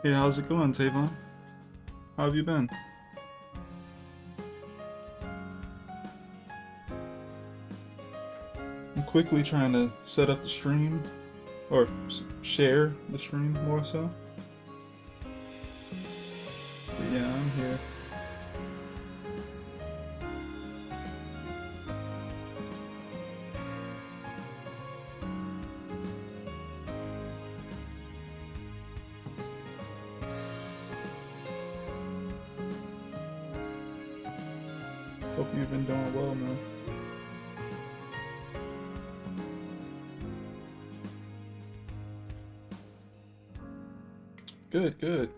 Hey, how's it going, Tavon? How have you been? I'm quickly trying to set up the stream, or share the stream more so. But yeah, I'm here. Hope you've been doing well, man. Good, good.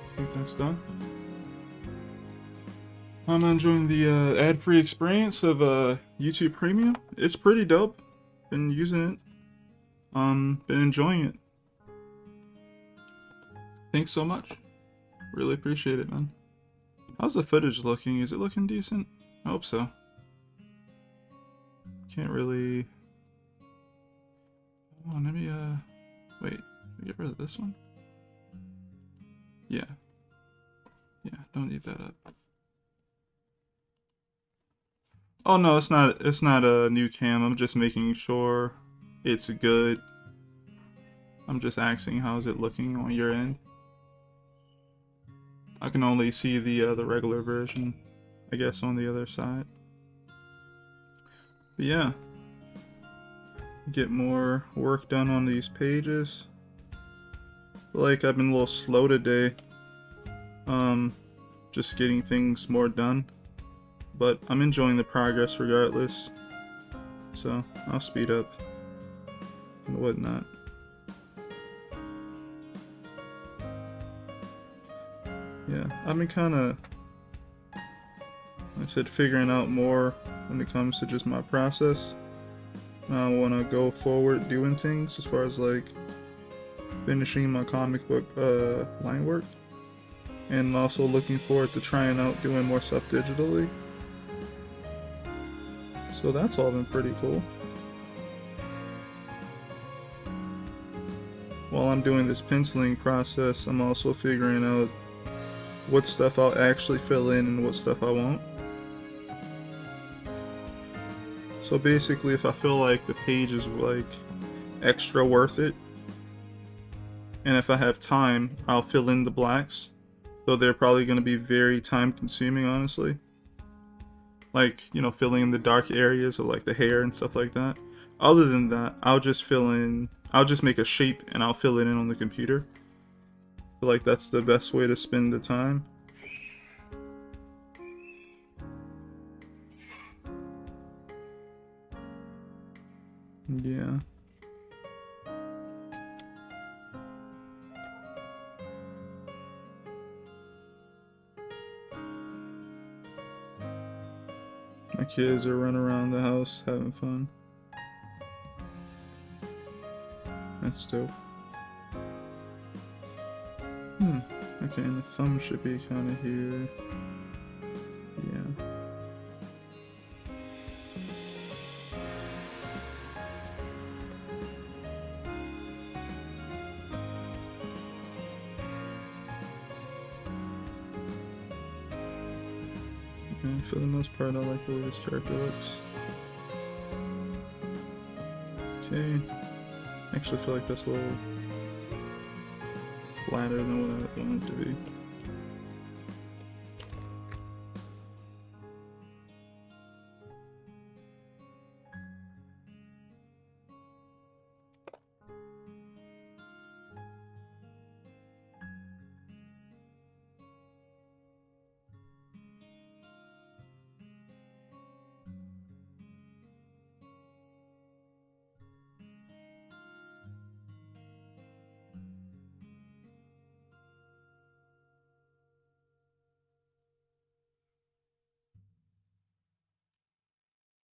I think that's done. I'm enjoying the ad-free experience of YouTube Premium. It's pretty dope. Been using it. Been enjoying it. Thanks so much. Really appreciate it, man. How's the footage looking? Is it looking decent? I hope so. Can't really... Oh, maybe, wait. Should we get rid of this one? Yeah. Yeah, don't leave that up. Oh no, it's not a new cam. I'm just making sure it's good. I'm just asking how's it looking on your end. I can only see the regular version, I guess, on the other side. But yeah, get more work done on these pages. Like I've been a little slow today. Just getting things more done. But I'm enjoying the progress regardless. So I'll speed up and whatnot. Yeah, I've been kind of, like I said, figuring out more when it comes to just my process. Now I want to go forward doing things as far as like finishing my comic book line work. And also looking forward to trying out doing more stuff digitally. So that's all been pretty cool. While I'm doing this penciling process, I'm also figuring out what stuff I'll actually fill in and what stuff I won't. So basically, if I feel like the page is like extra worth it, and if I have time, I'll fill in the blacks. Though they're probably going to be very time consuming, honestly. Like, you know, filling in the dark areas of like the hair and stuff like that. Other than that, I'll just make a shape and I'll fill it in on the computer. I feel like that's the best way to spend the time. Yeah. My kids are running around the house having fun. That's dope. Okay, and the thumb should be kind of here. Yeah. And for the most part, I like the way this character looks. Okay. I actually feel like that's a little flatter than what I want it to be.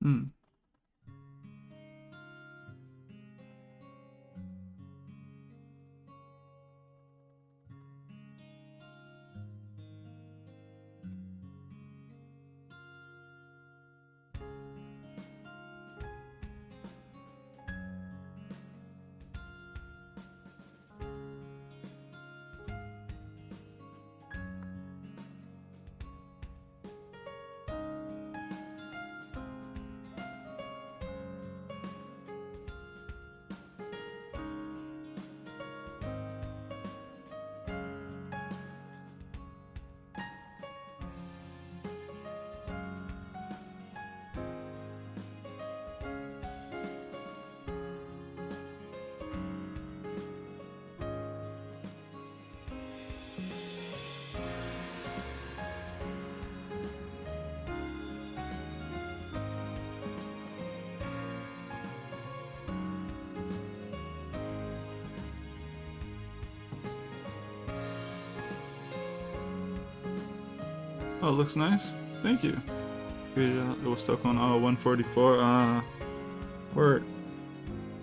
Hmm. Oh, it looks nice. Thank you. It was stuck on 144. Word.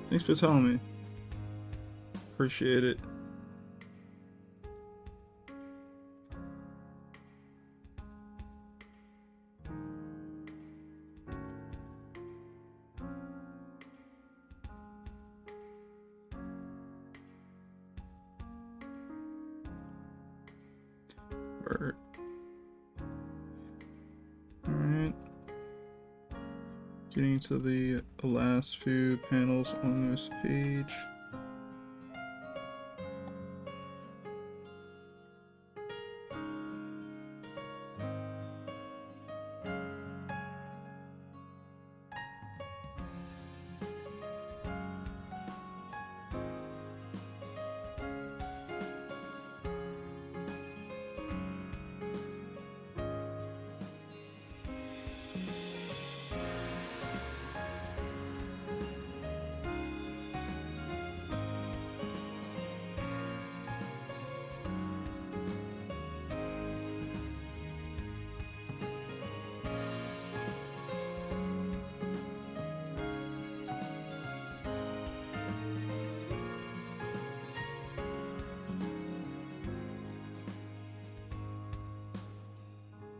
Thanks for telling me. Appreciate it. Word. Alright. Getting to the last few panels on this page.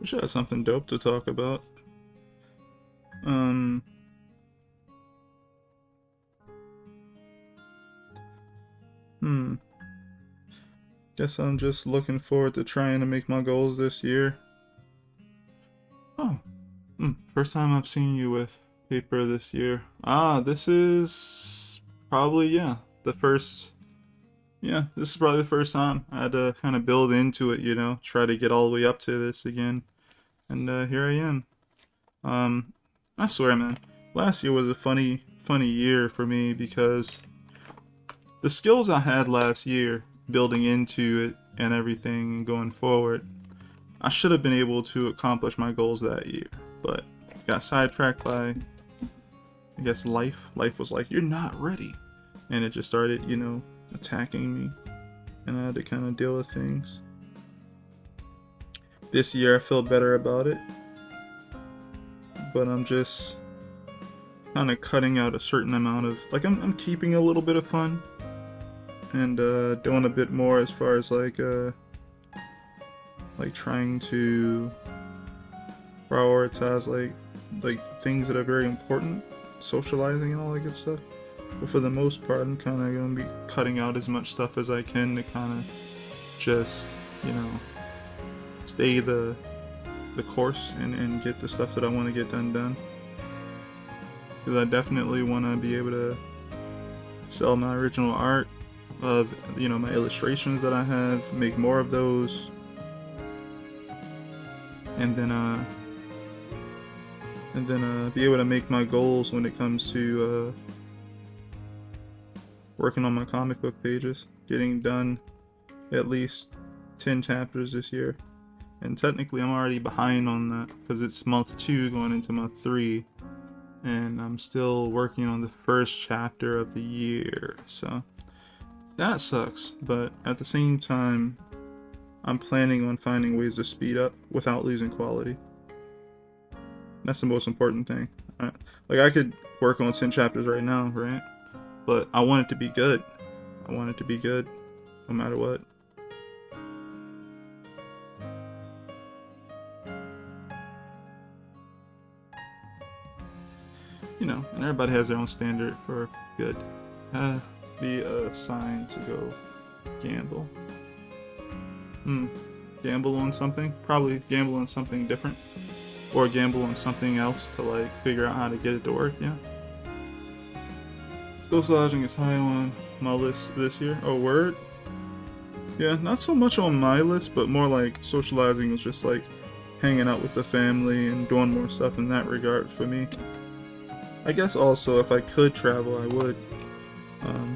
We should have something dope to talk about. Guess I'm just looking forward to trying to make my goals this year. Oh. First time I've seen you with paper this year. This is probably, the first. Yeah, this is probably the first time. I had to kind of build into it, you know, try to get all the way up to this again. And here I am. I swear, man, last year was a funny year for me because the skills I had last year, building into it and everything and going forward, I should have been able to accomplish my goals that year. But got sidetracked by, I guess, life. Life was like, you're not ready. And it just started, you know, attacking me. And I had to kind of deal with things. This year I feel better about it. But I'm just kind of cutting out a certain amount of, like, I'm keeping a little bit of fun. And doing a bit more as far as like trying to prioritize like things that are very important, socializing and all that good stuff. But for the most part, I'm kind of gonna be cutting out as much stuff as I can to kind of just, you know, stay the the course and get the stuff that I want to get done. Because I definitely want to be able to sell my original art of, you know, my illustrations that I have, make more of those, and then be able to make my goals when it comes to working on my comic book pages, getting done at least 10 chapters this year. And technically I'm already behind on that because it's month 2 going into month 3, and I'm still working on the first chapter of the year, so that sucks. But at the same time, I'm planning on finding ways to speed up without losing quality. That's the most important thing. Like, I could work on 10 chapters right now, right? But I want it to be good. I want it to be good no matter what. You know, and everybody has their own standard for good. Be a sign to go gamble. Gamble on something? Probably gamble on something different. Or gamble on something else to, like, figure out how to get it to work, yeah. Socializing is high on my list this year. Oh, word? Yeah, not so much on my list, but more like socializing was just like hanging out with the family and doing more stuff in that regard for me. I guess also if I could travel, I would.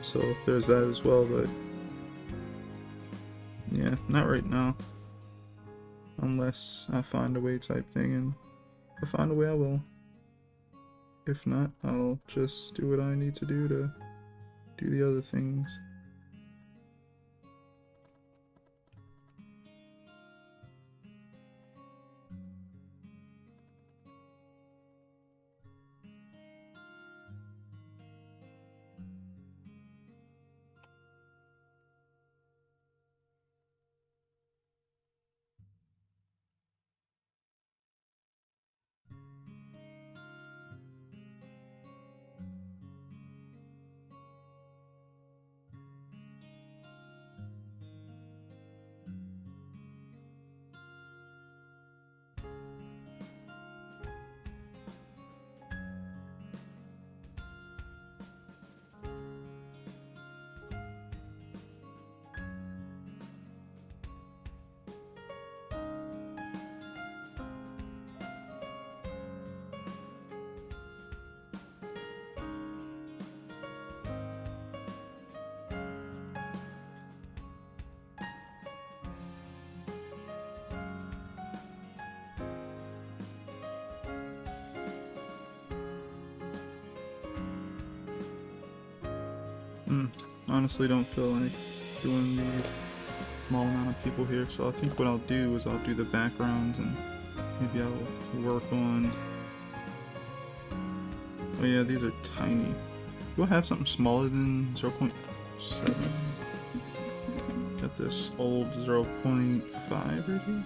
So there's that as well, but yeah, not right now. Unless I find a way type thing, and if I find a way, I will. If not, I'll just do what I need to do to do the other things. Honestly don't feel like doing the small amount of people here, so I think what I'll do is I'll do the backgrounds, and maybe I'll work on... Oh yeah, these are tiny. Do I have something smaller than 0.7? Got this old 0.5 right here.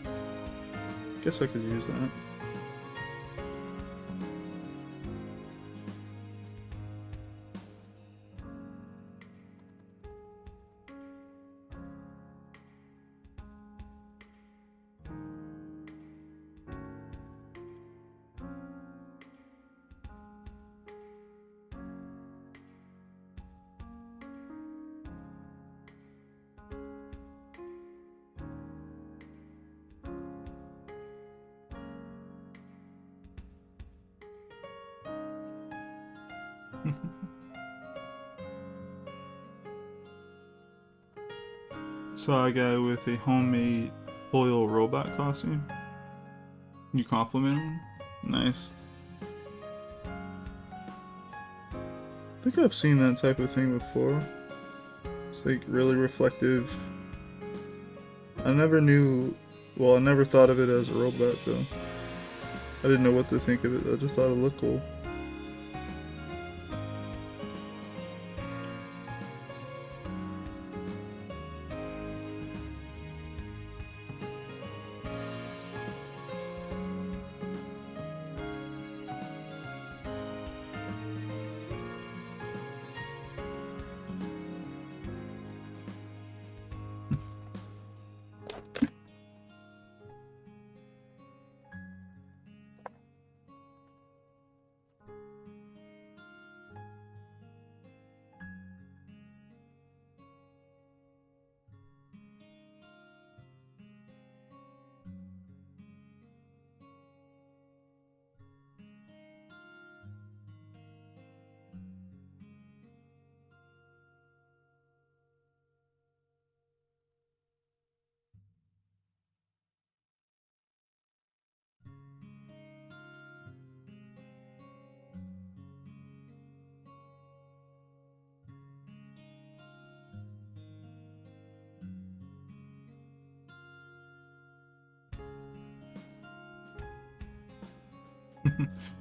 Guess I could use that. Saw a guy with a homemade oil robot costume. You compliment him? Nice. I think I've seen that type of thing before. It's like really reflective. I never knew, well, I never thought of it as a robot though. I didn't know what to think of it, I just thought it looked cool.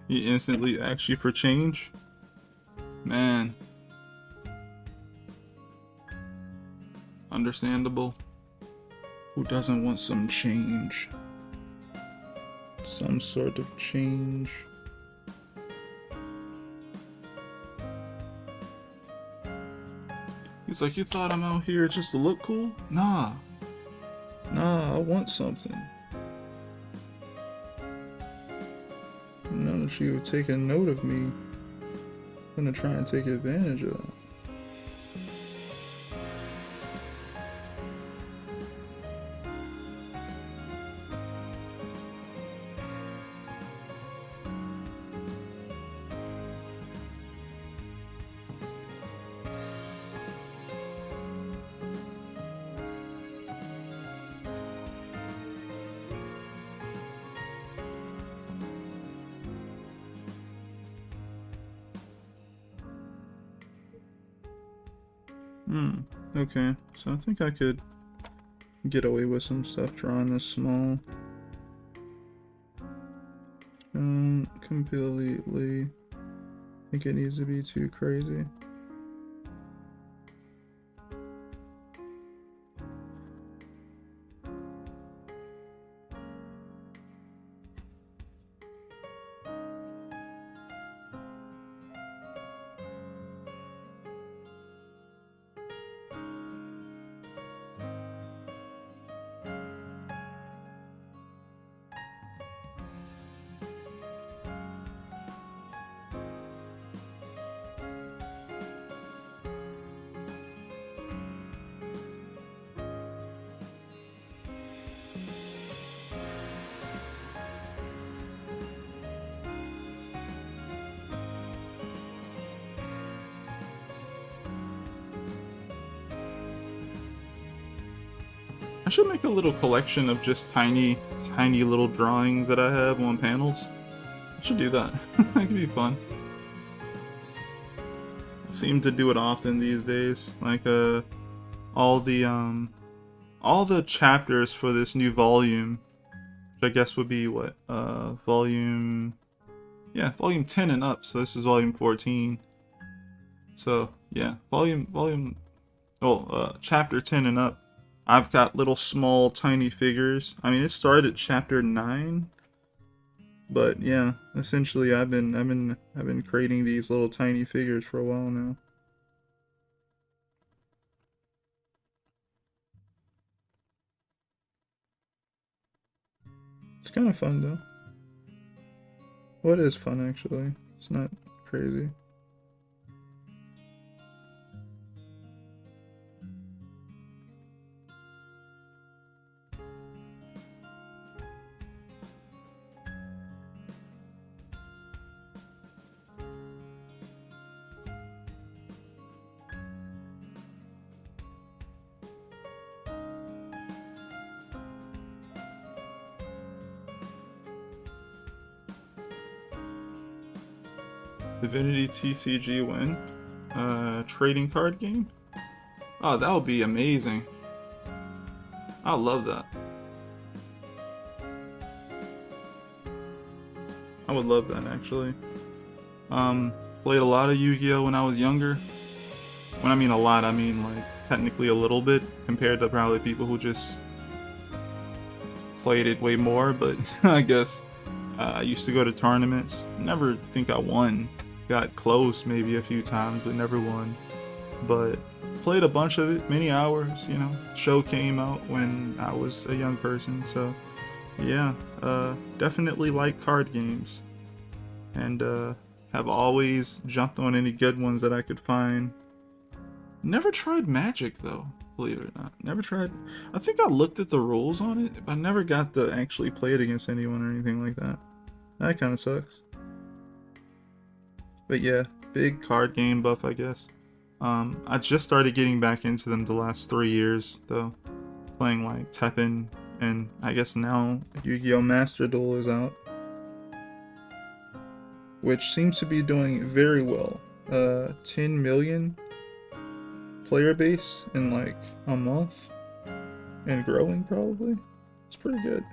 You instantly ask you for change? Man. Understandable. Who doesn't want some change? Some sort of change. He's like, you thought I'm out here just to look cool? Nah. Nah, I want something. Now that you've taken note of me, I'm gonna try and take advantage of that. Okay, so I think I could get away with some stuff drawing this small. Completely think it needs to be too crazy. I should make a little collection of just tiny little drawings that I have on panels. I should do that. That could be fun. I seem to do it often these days. Like all the chapters for this new volume, which I guess would be what volume 10 and up. So this is volume 14. So yeah, chapter 10 and up. I've got little small tiny figures. I mean, it started at chapter 9, but yeah, essentially I've been creating these little tiny figures for a while now. It's kind of fun though. Well, it is fun actually. It's not crazy. Divinity TCG win? Trading card game? Oh, that would be amazing. I love that. I would love that actually. Played a lot of Yu-Gi-Oh when I was younger. When I mean a lot, I mean like technically a little bit compared to probably people who just played it way more, but I guess I used to go to tournaments. Never think I won. Got close maybe a few times, but never won. But played a bunch of it, many hours, you know. Show came out when I was a young person, so yeah, definitely like card games. And have always jumped on any good ones that I could find. Never tried Magic though, believe it or not. Never tried. I think I looked at the rules on it, but I never got to actually play it against anyone or anything like that. That kind of sucks. But yeah, big card game buff, I guess. I just started getting back into them the last 3 years, though. Playing like Tekken, and I guess now Yu-Gi-Oh! Master Duel is out. Which seems to be doing very well. 10 million player base in like a month. And growing, probably. It's pretty good.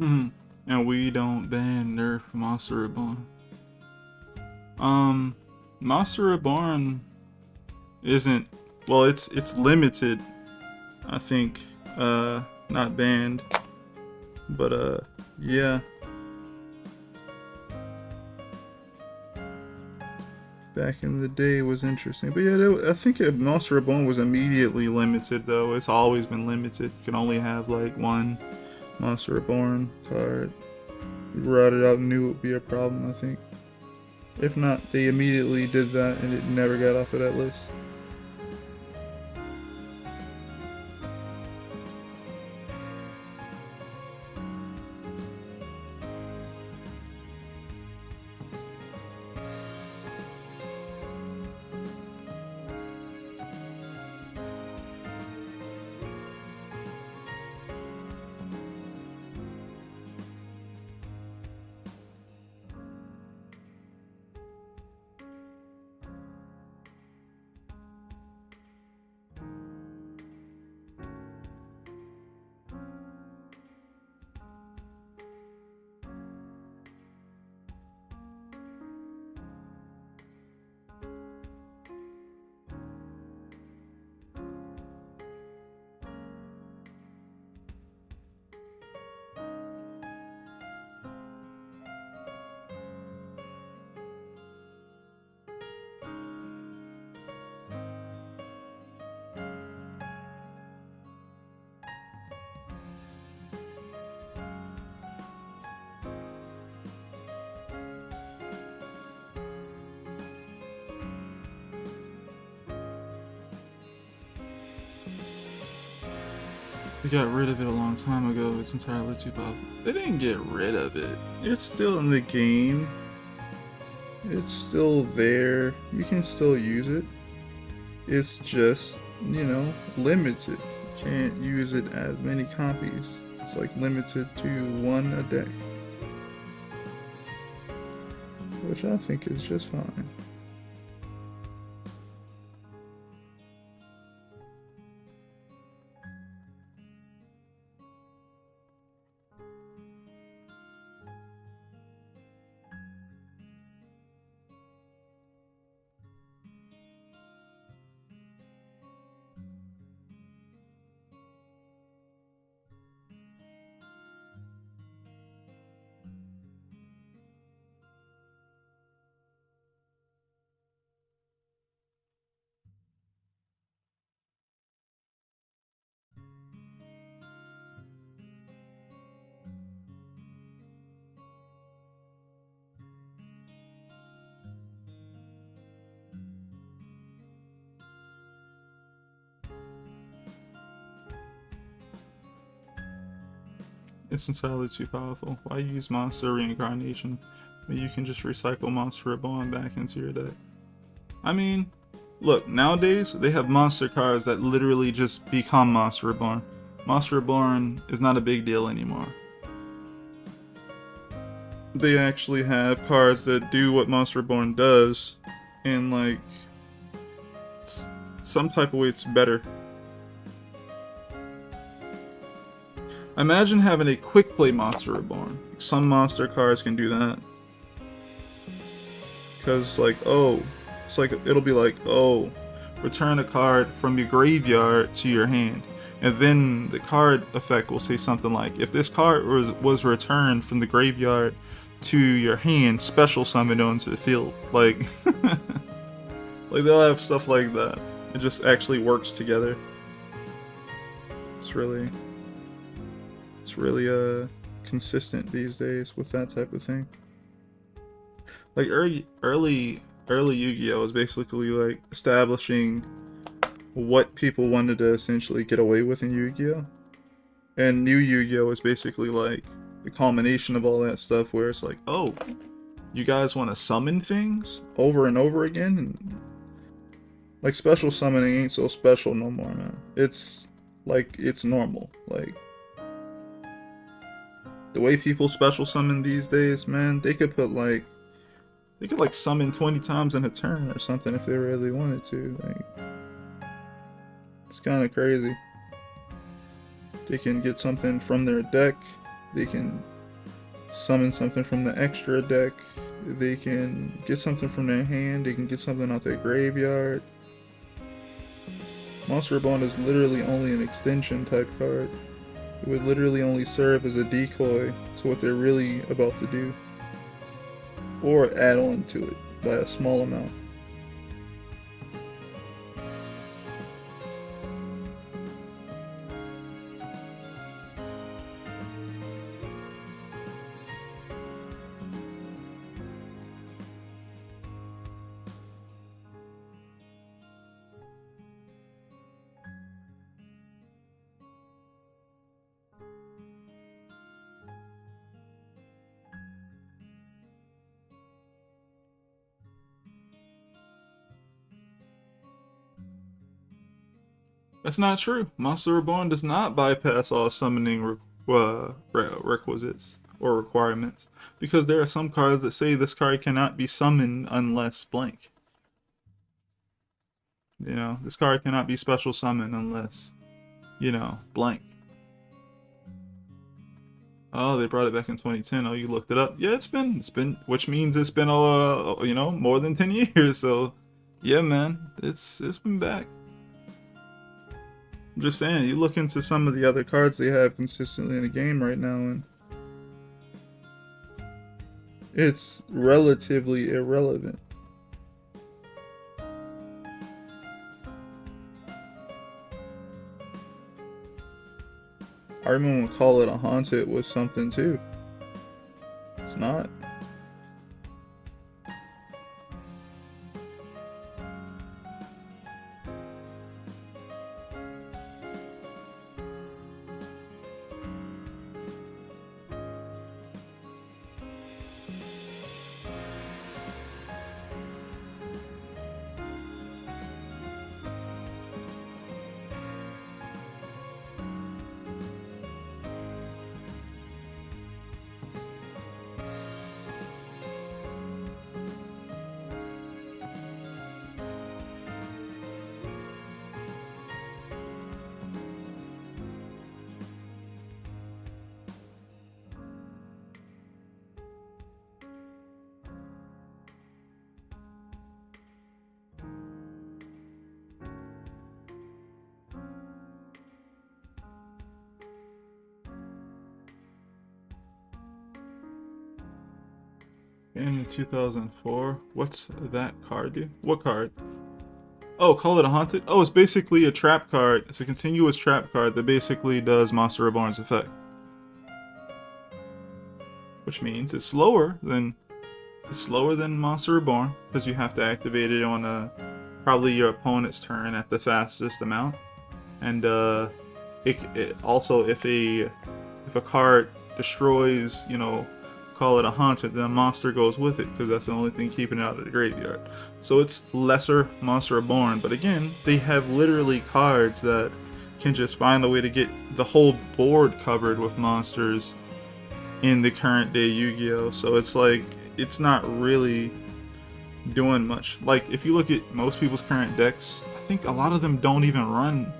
And we don't ban Nerf Monster Reborn. Monster Reborn isn't, well, it's limited, I think, not banned, but yeah. Back in the day was interesting, but yeah, I think Monster Reborn was immediately limited though. It's always been limited. You can only have like one Monster Reborn card. We brought it out and knew it would be a problem, I think. If not, they immediately did that and it never got off of that list. They got rid of it a long time ago. It's entirely too powerful. They didn't get rid of it. It's still in the game. It's still there. You can still use it. It's just, you know, limited. You can't use it as many copies. It's like limited to one a day. Which I think is just fine. It's entirely too powerful. Why use Monster Reincarnation when you can just recycle Monster Reborn back into your deck? I mean, look, nowadays they have monster cards that literally just become Monster Reborn. Monster Reborn is not a big deal anymore. They actually have cards that do what Monster Reborn does, and like, some type of way it's better. Imagine having a quick play Monster Reborn. Some monster cards can do that. Because, like, oh, it's like, it'll be like, oh, return a card from your graveyard to your hand. And then the card effect will say something like, if this card was returned from the graveyard to your hand, special summon onto the field. Like, like they'll have stuff like that. It just actually works together. It's really consistent these days with that type of thing. Like early Yu-Gi-Oh was basically like establishing what people wanted to essentially get away with in Yu-Gi-Oh, and new Yu-Gi-Oh is basically like the culmination of all that stuff, where it's like, oh, you guys want to summon things over and over again, and like special summoning ain't so special no more, man. It's like, it's normal. Like, the way people special summon these days, man, they could summon 20 times in a turn or something if they really wanted to. Like, it's kind of crazy. They can get something from their deck They can summon something from the extra deck. They can get something from their hand. They can get something out their graveyard. Monster Reborn is literally only an extension type card. It would literally only serve as a decoy to what they're really about to do, or add on to it by a small amount. That's not true. Monster Reborn does not bypass all summoning requisites or requirements, because there are some cards that say this card cannot be summoned unless blank. You know, this card cannot be special summoned unless, you know, blank. Oh, they brought it back in 2010. Oh, you looked it up? Yeah, it's been, which means it's been, you know, more than 10 years. So, yeah, man, it's been back. I'm just saying, you look into some of the other cards they have consistently in the game right now, and it's relatively irrelevant. I remember when Call It a Haunted was something too. It's not. In 2004, what's that card do? What card? Oh, Call It a Haunted? Oh, it's basically a trap card. It's a continuous trap card that basically does Monster Reborn's effect. Which means it's slower than Monster Reborn, because you have to activate it on probably your opponent's turn at the fastest amount. And it also, if a card destroys, you know, Call It a Haunted, then a monster goes with it, because that's the only thing keeping it out of the graveyard. So it's lesser Monster Reborn, but again, they have literally cards that can just find a way to get the whole board covered with monsters in the current day Yu-Gi-Oh! So it's like, it's not really doing much. Like, if you look at most people's current decks, I think a lot of them don't even run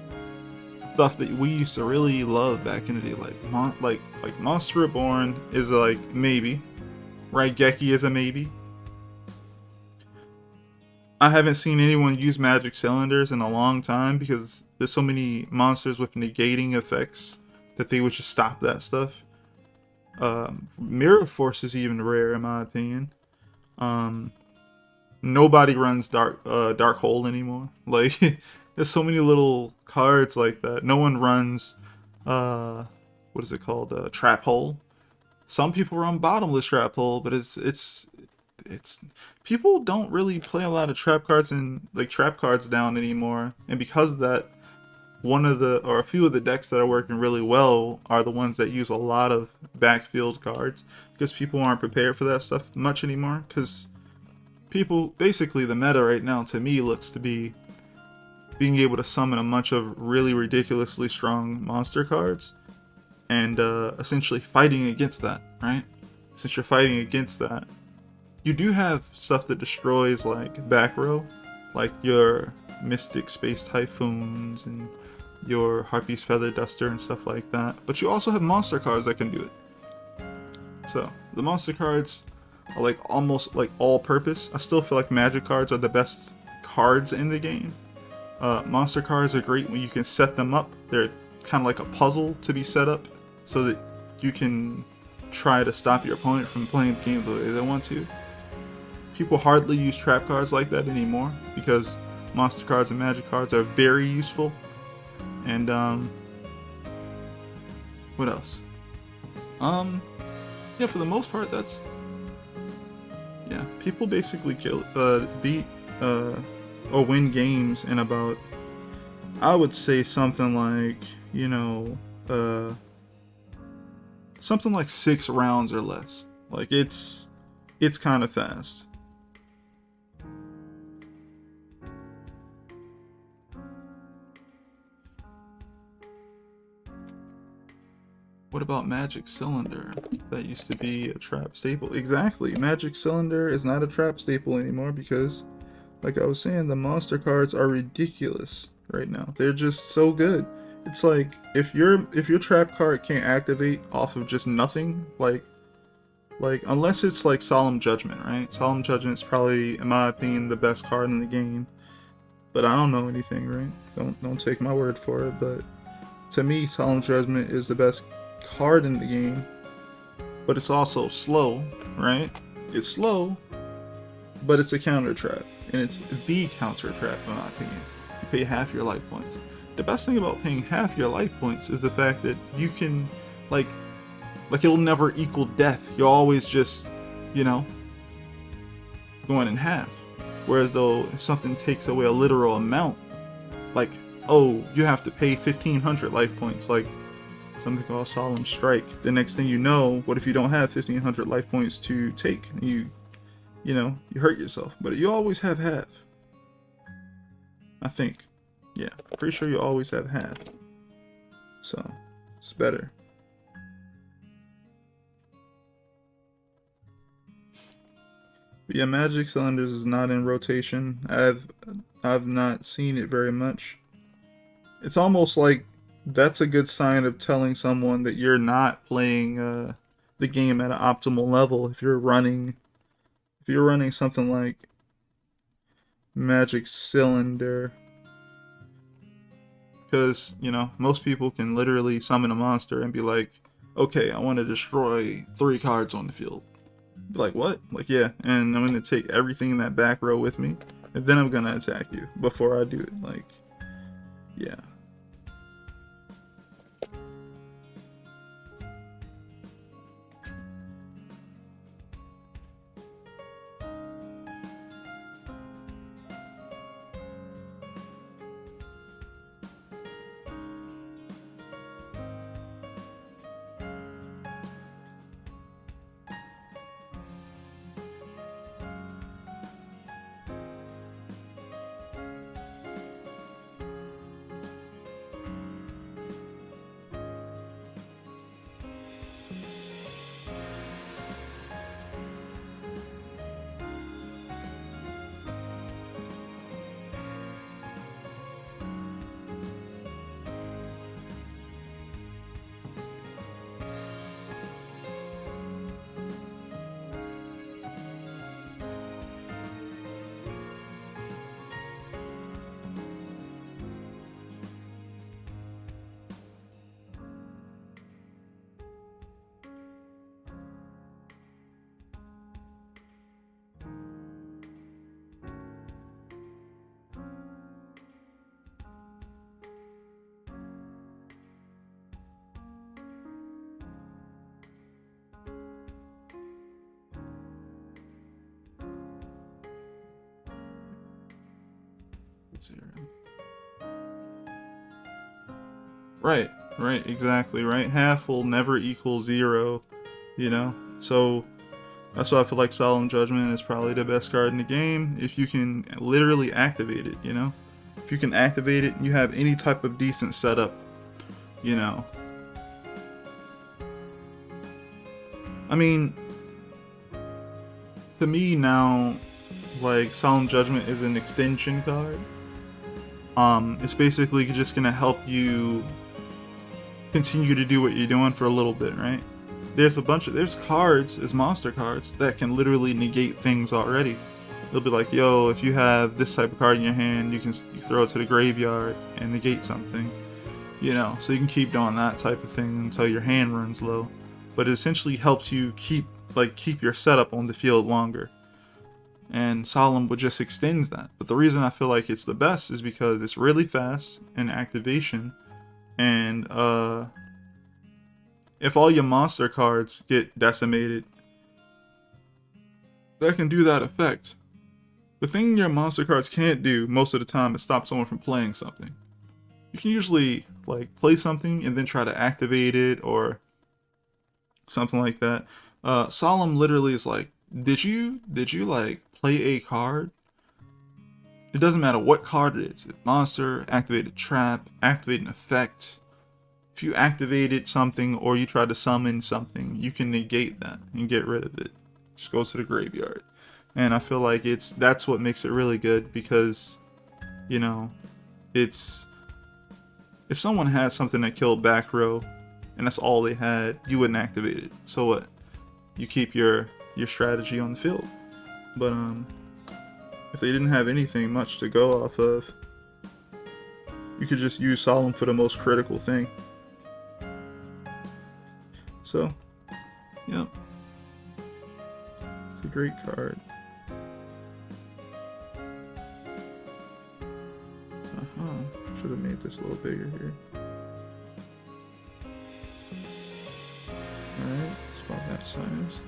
stuff that we used to really love back in the day, like Monster Reborn is like maybe, Raigeki is a maybe. I haven't seen anyone use magic cylinders in a long time, because there's so many monsters with negating effects that they would just stop that stuff. Mirror Force is even rare in my opinion. Nobody runs Dark Hole anymore. Like, there's so many little cards like that. No one runs, what is it called? Trap Hole. Some people run Bottomless Trap Hole, but it's people don't really play a lot of trap cards and like trap cards down anymore. And because of that, a few of the decks that are working really well are the ones that use a lot of backfield cards, because people aren't prepared for that stuff much anymore. Because people, basically the meta right now to me looks to be being able to summon a bunch of really ridiculously strong monster cards and essentially fighting against that, right? Since you're fighting against that, you do have stuff that destroys like back row, like your Mystic Space Typhoons and your Harpy's Feather Duster and stuff like that. But you also have monster cards that can do it. So the monster cards are like almost like all purpose. I still feel like magic cards are the best cards in the game. Monster cards are great when you can set them up. They're kind of like a puzzle to be set up so that you can try to stop your opponent from playing the game the way they want to. People hardly use trap cards like that anymore because monster cards and magic cards are very useful. And what else? Yeah, for the most part, that's, yeah, people basically beat or win games in about, I would say something like, you know, something like 6 rounds or less. Like it's kind of fast. What about Magic Cylinder? That used to be a trap staple. Exactly. Magic Cylinder is not a trap staple anymore because, like I was saying, the monster cards are ridiculous right now. They're just so good. It's like if your trap card can't activate off of just nothing, like unless it's like Solemn Judgment, right? Solemn Judgment is probably, in my opinion, the best card in the game. But I don't know anything, right? Don't take my word for it. But to me, Solemn Judgment is the best card in the game, but it's also slow, right? It's slow, but it's a counter trap, and it's the counter trap in my opinion. You pay half your life points. The best thing about paying half your life points is the fact that you can, like it'll never equal death. You're always just, you know, going in half. Whereas though, if something takes away a literal amount, like, oh, you have to pay 1,500 life points, like something called Solemn Strike. The next thing you know, what if you don't have 1,500 life points to take? You know, you hurt yourself. But you always have half. I think. Yeah, pretty sure you always have half. So, it's better. But yeah, Magic Cylinders is not in rotation. I've not seen it very much. It's almost like that's a good sign of telling someone that you're not playing the game at an optimal level. If you're running something like Magic Cylinder, because, you know, most people can literally summon a monster and be like, okay, I want to destroy 3 cards on the field. Be like, what? Like, yeah, and I'm going to take everything in that back row with me, and then I'm going to attack you before I do it. Like, yeah. Right, exactly, right? Half will never equal 0, you know? So, that's why I feel like Solemn Judgment is probably the best card in the game, if you can literally activate it, you know? If you can activate it, and you have any type of decent setup, you know? I mean, to me now, like, Solemn Judgment is an extension card. It's basically just gonna help you continue to do what you're doing for a little bit, right? there's cards as monster cards that can literally negate things already. They'll be like, yo, if you have this type of card in your hand, you throw it to the graveyard and negate something, you know. So you can keep doing that type of thing until your hand runs low. But it essentially helps you keep your setup on the field longer. And Solemn would just extends that. But the reason I feel like it's the best is because it's really fast in activation, and if all your monster cards get decimated, that can do that effect. The thing your monster cards can't do most of the time is stop someone from playing something. You can usually like play something and then try to activate it or something like that. Solemn literally is like, did you like play a card? It doesn't matter what card it is. Monster, activated trap, activate an effect. If you activated something or you try to summon something, you can negate that and get rid of it. Just go to the graveyard. And I feel like that's what makes it really good, because, you know, it's, if someone had something that killed back row and that's all they had, you wouldn't activate it. So what? You keep your strategy on the field. But if they didn't have anything much to go off of, you could just use Solemn for the most critical thing. So, yep. It's a great card. Should have made this a little bigger here. Alright, it's about that size.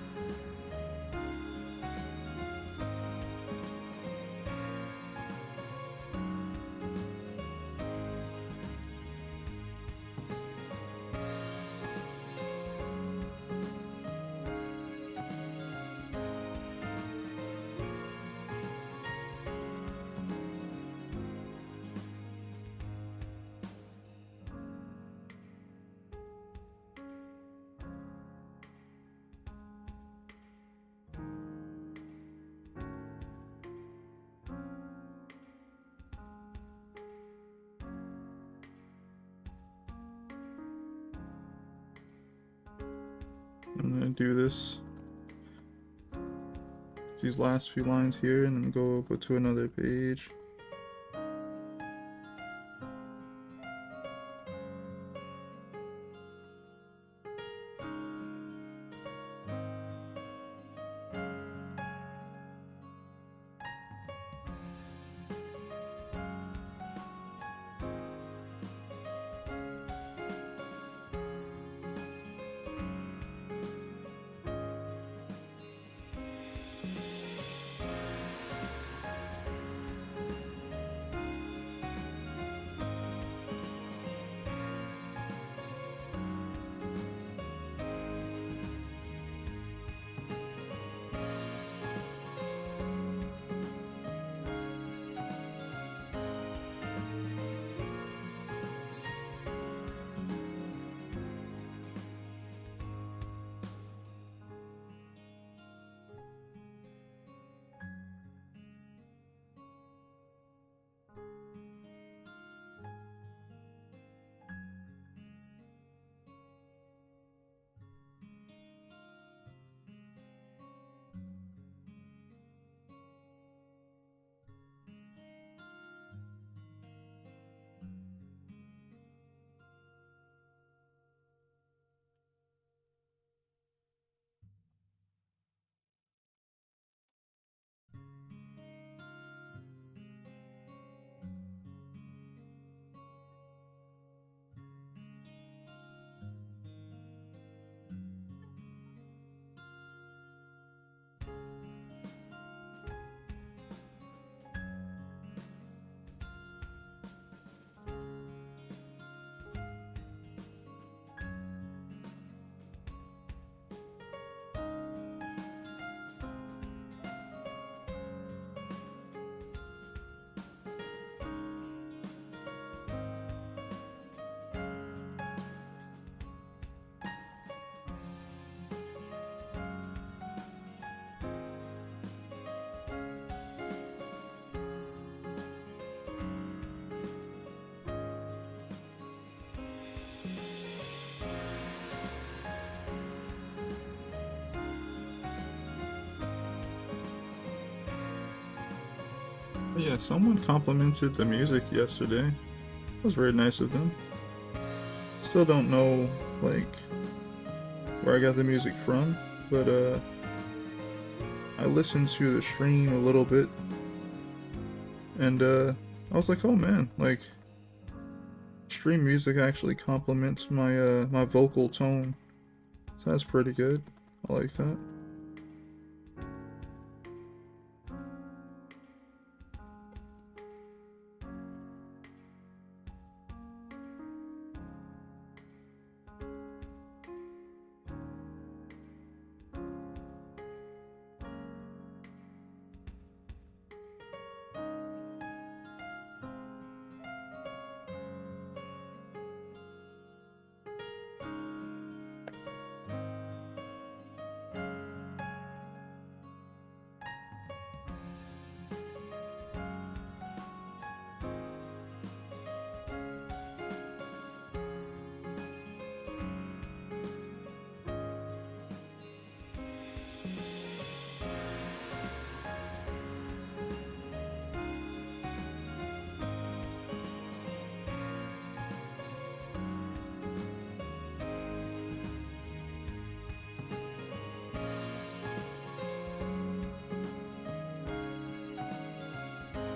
I'm gonna do these last few lines here, and then go to another page. But yeah, someone complimented the music yesterday. It was very nice of them. Still don't know, like, where I got the music from, but I listened to the stream a little bit, and I was like, oh man, like, stream music actually complements my my vocal tone. So that's pretty good. I like that.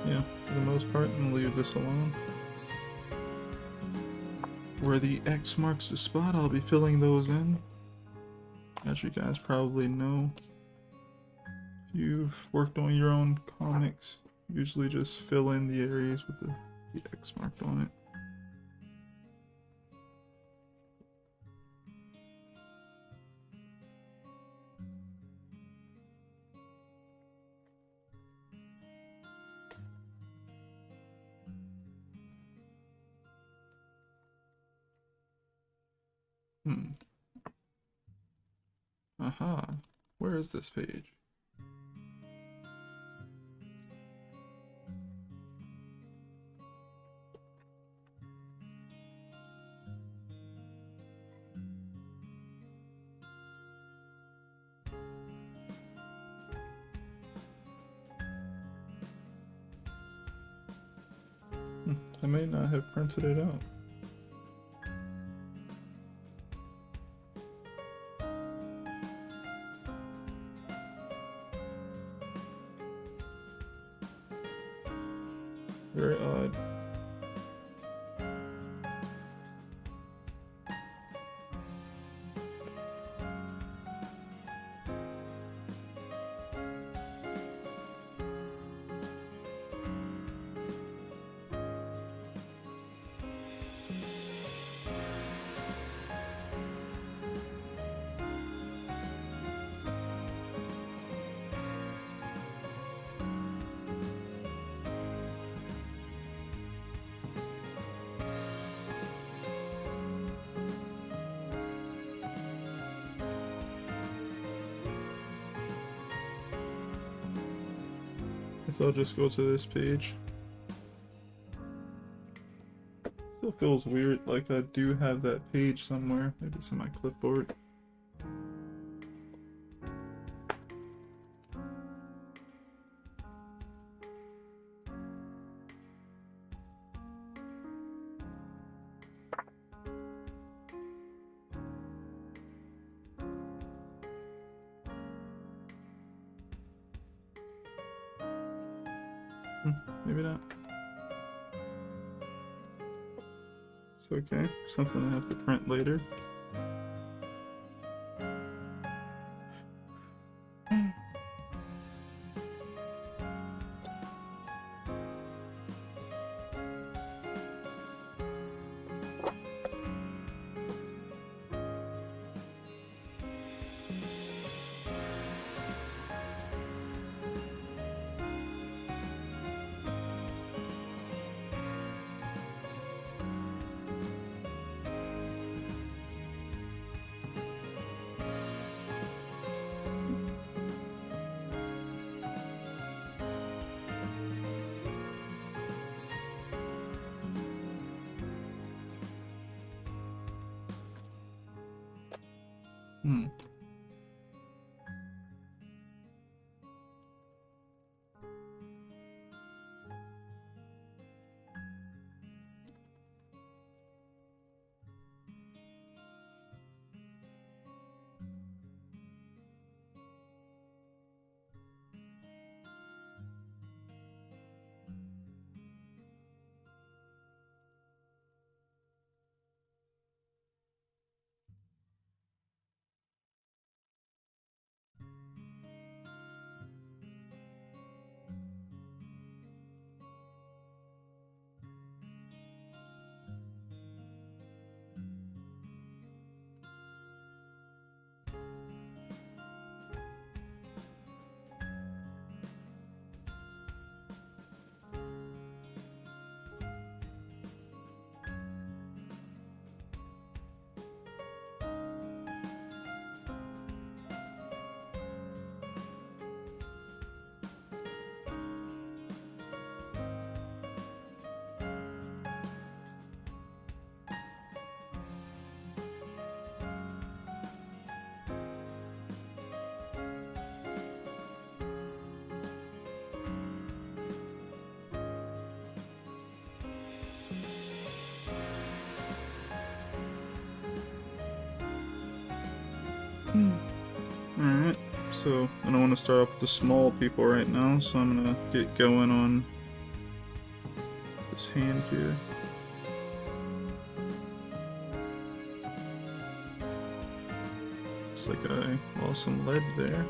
Yeah, for the most part, I'm gonna leave this alone. Where the X marks the spot, I'll be filling those in. As you guys probably know, if you've worked on your own comics, usually just fill in the areas with the X marked on it. Aha. Where is this page? I may not have printed it out. Very odd. Guess I'll just go to this page. Still feels weird, like I do have that page somewhere. Maybe it's in my clipboard. Maybe not. It's okay. Something I have to print later. So I don't want to start off with the small people right now, so I'm gonna get going on this hand here. Looks like I lost some lead there.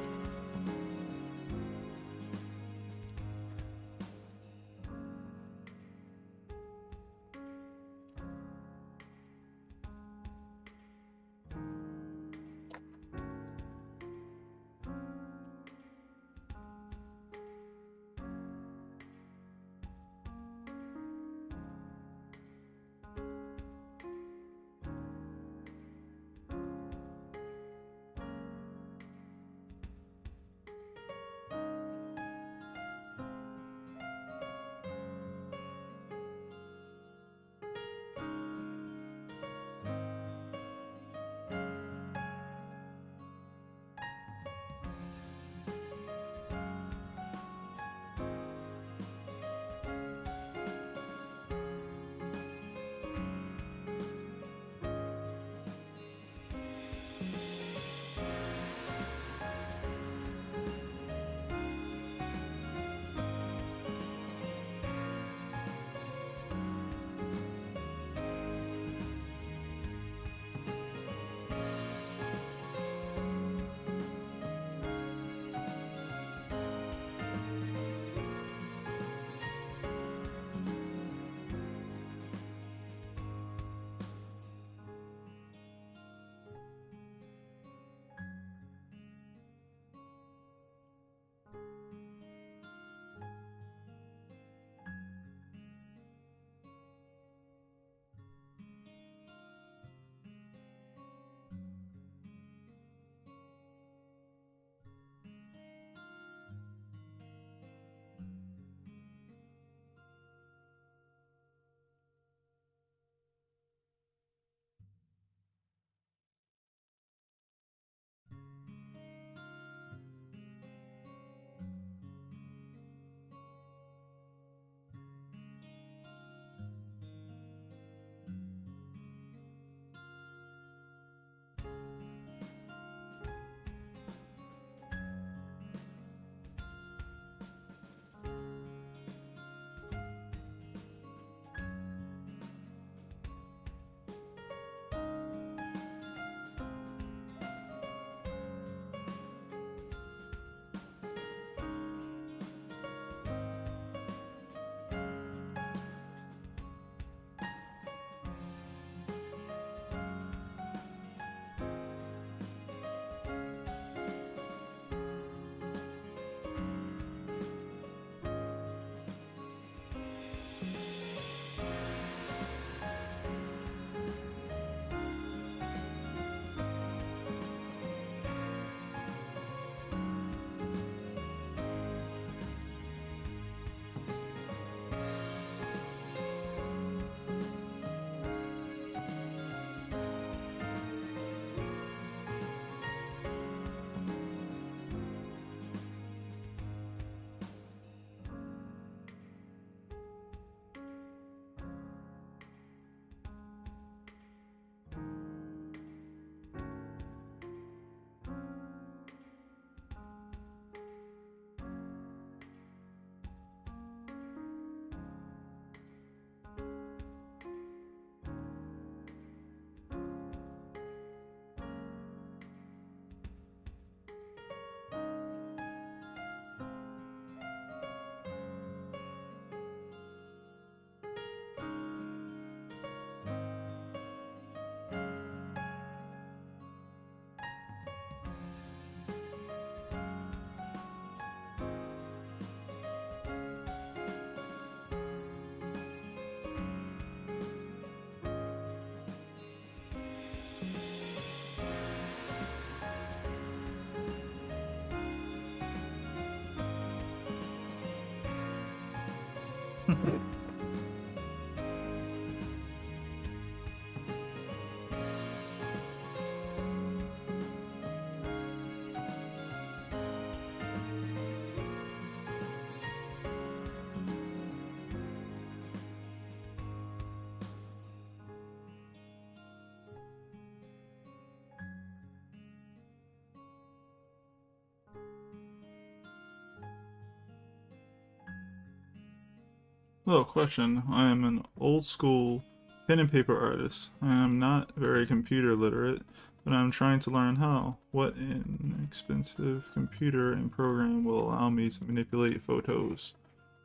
Hello, question. I am an old school pen and paper artist. I am not very computer literate, but I'm trying to learn how. What inexpensive computer and program will allow me to manipulate photos?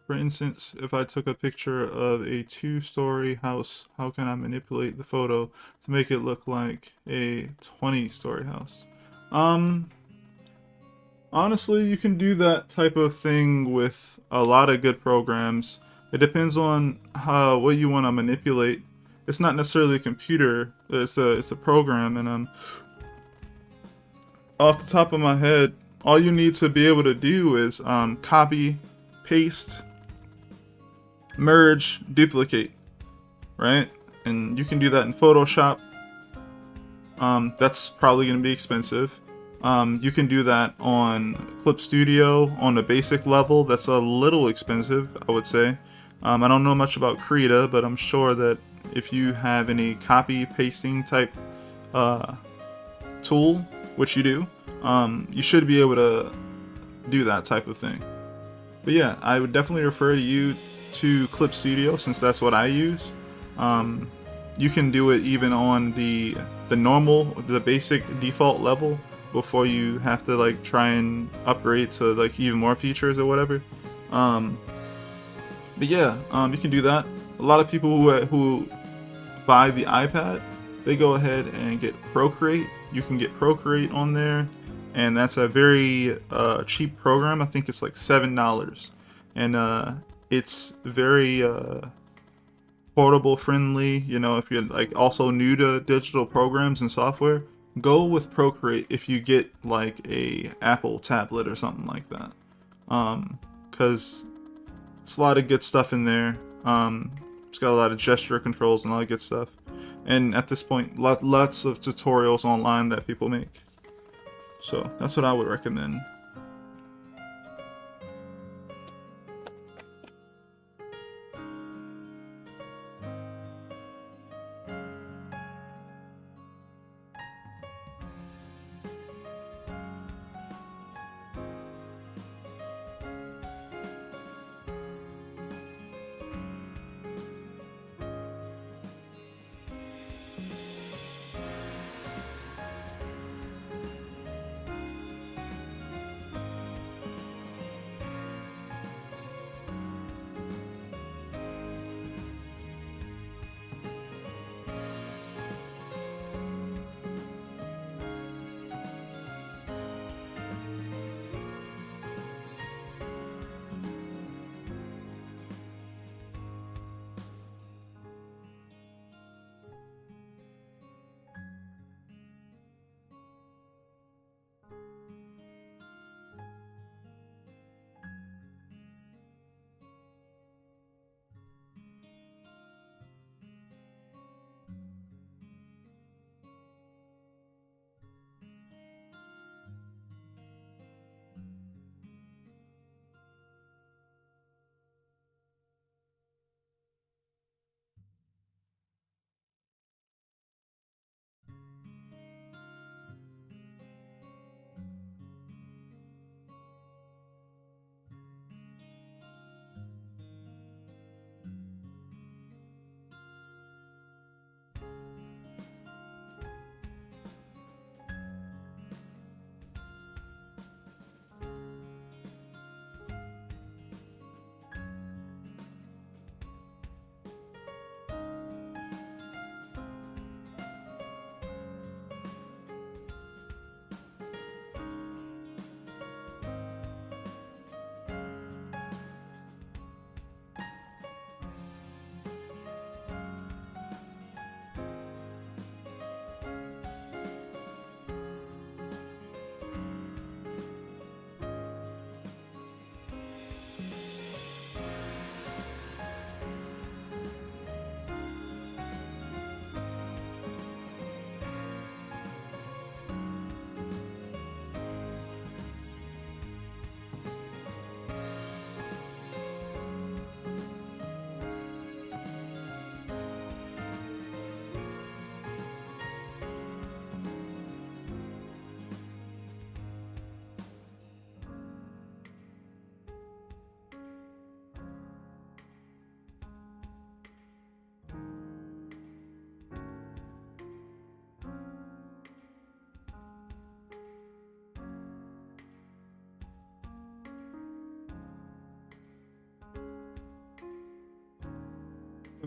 For instance, if I took a picture of a two-story house, how can I manipulate the photo to make it look like a 20-story house? Um, Honestly, you can do that type of thing with a lot of good programs. It depends on how what you want to manipulate. It's not necessarily a computer. It's a program, and off the top of my head, all you need to be able to do is copy, paste, merge, duplicate, right? And you can do that in Photoshop. That's probably going to be expensive. You can do that on Clip Studio on a basic level. That's a little expensive, I would say. I don't know much about Krita, but I'm sure that if you have any copy pasting type tool, which you do, you should be able to do that type of thing. But yeah, I would definitely refer you to Clip Studio since that's what I use. You can do it even on the basic default level before you have to like try and upgrade to like even more features or whatever. But yeah, you can do that. A lot of people who buy the iPad, they go ahead and get Procreate. You can get Procreate on there, and that's a very cheap program. I think it's like $7, and it's very portable friendly. You know, if you're like also new to digital programs and software, go with Procreate if you get like a Apple tablet or something like that, because it's a lot of good stuff in there. It's got a lot of gesture controls and all that good stuff, and at this point lots of tutorials online that people make, so that's what I would recommend.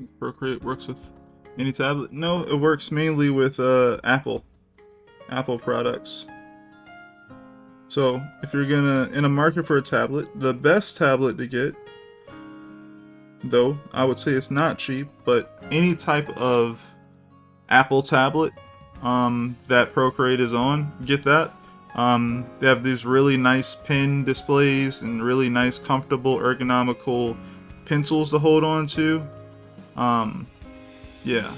think Procreate works with any tablet. No, it works mainly with Apple products. So if you're in a market for a tablet, the best tablet to get, though I would say it's not cheap, but any type of Apple tablet that Procreate is on, get that. They have these really nice pen displays and really nice, comfortable, ergonomical pencils to hold on to. Yeah.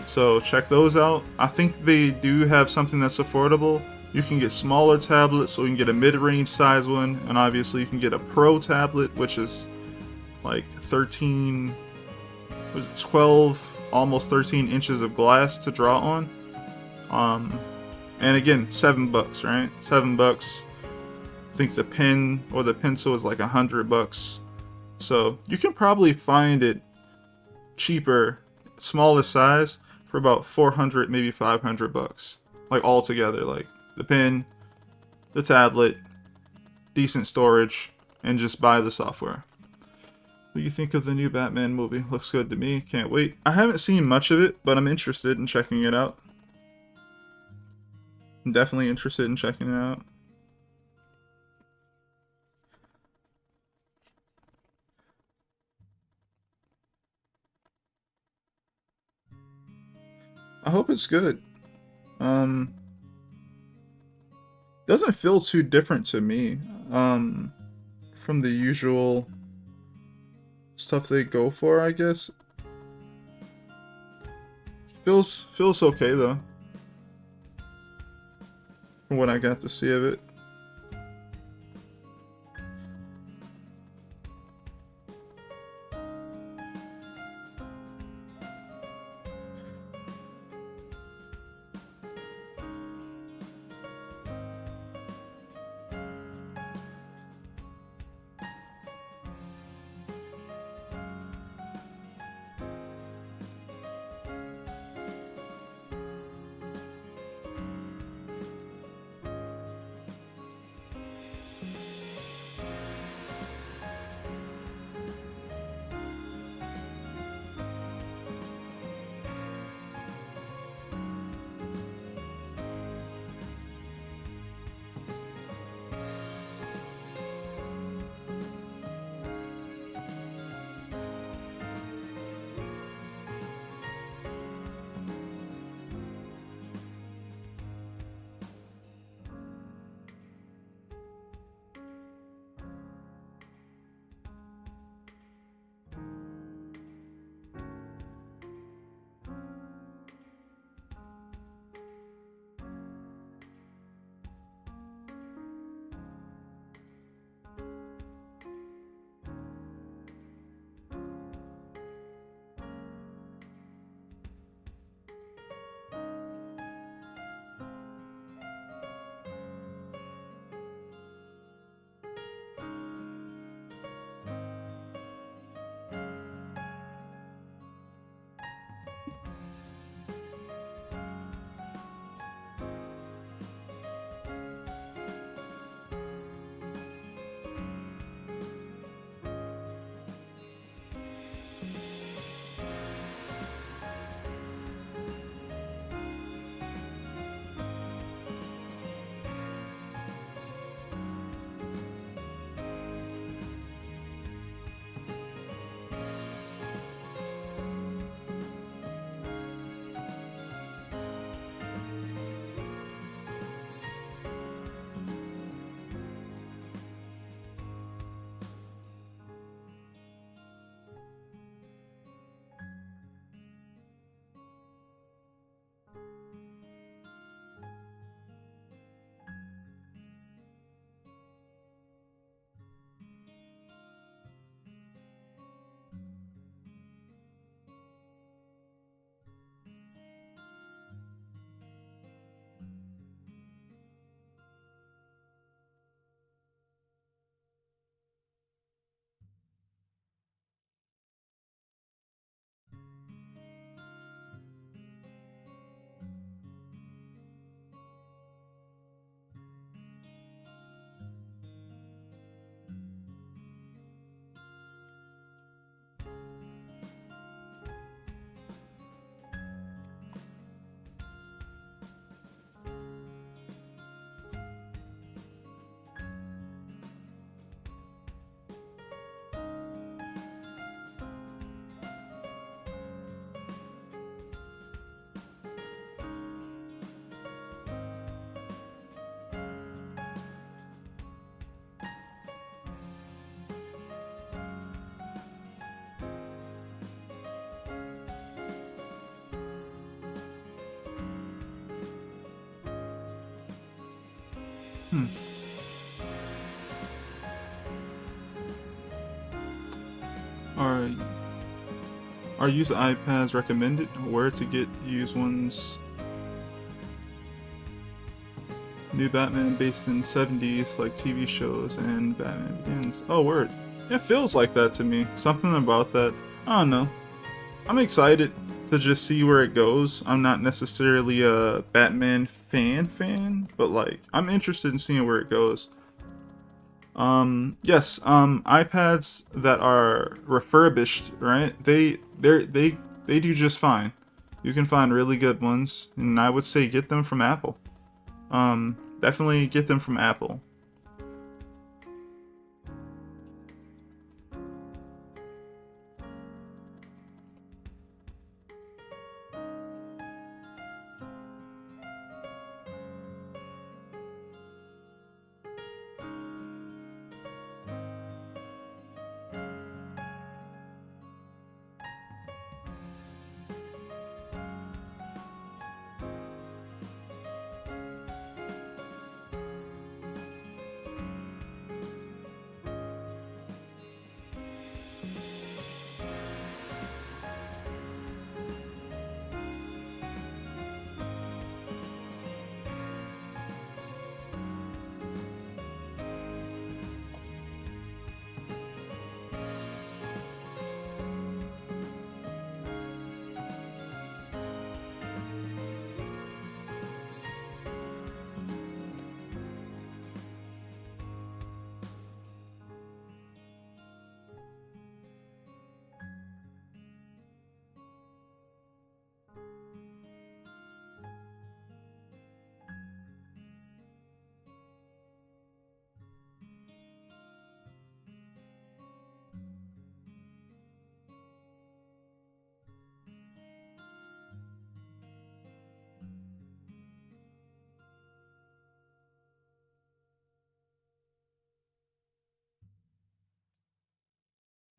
So check those out. I think they do have something that's affordable. You can get smaller tablets, so you can get a mid-range size one, and obviously you can get a Pro tablet, which is like 12, almost 13 inches of glass to draw on. And again, $7, right? $7. I think the pen or the pencil is like $100. So you can probably find it cheaper, smaller size, for about 400, maybe $500, like all together, like the pen, the tablet, decent storage, and just buy the software. What do you think of the new Batman movie? Looks good to me. Can't wait. I haven't seen much of it, but I'm interested in checking it out. I'm definitely interested in checking it out. I hope it's good. Doesn't feel too different to me from the usual stuff they go for, I guess. Feels okay though, from what I got to see of it. Are used iPads recommended? Where to get used ones? New Batman based in 70s, like TV shows and Batman Begins. Oh, word. It feels like that to me. Something about that. I don't know. I'm excited to just see where it goes. I'm not necessarily a Batman fan, but like, I'm interested in seeing where it goes. Yes, iPads that are refurbished, right? They do just fine. You can find really good ones, and I would say get them from Apple. Definitely get them from Apple.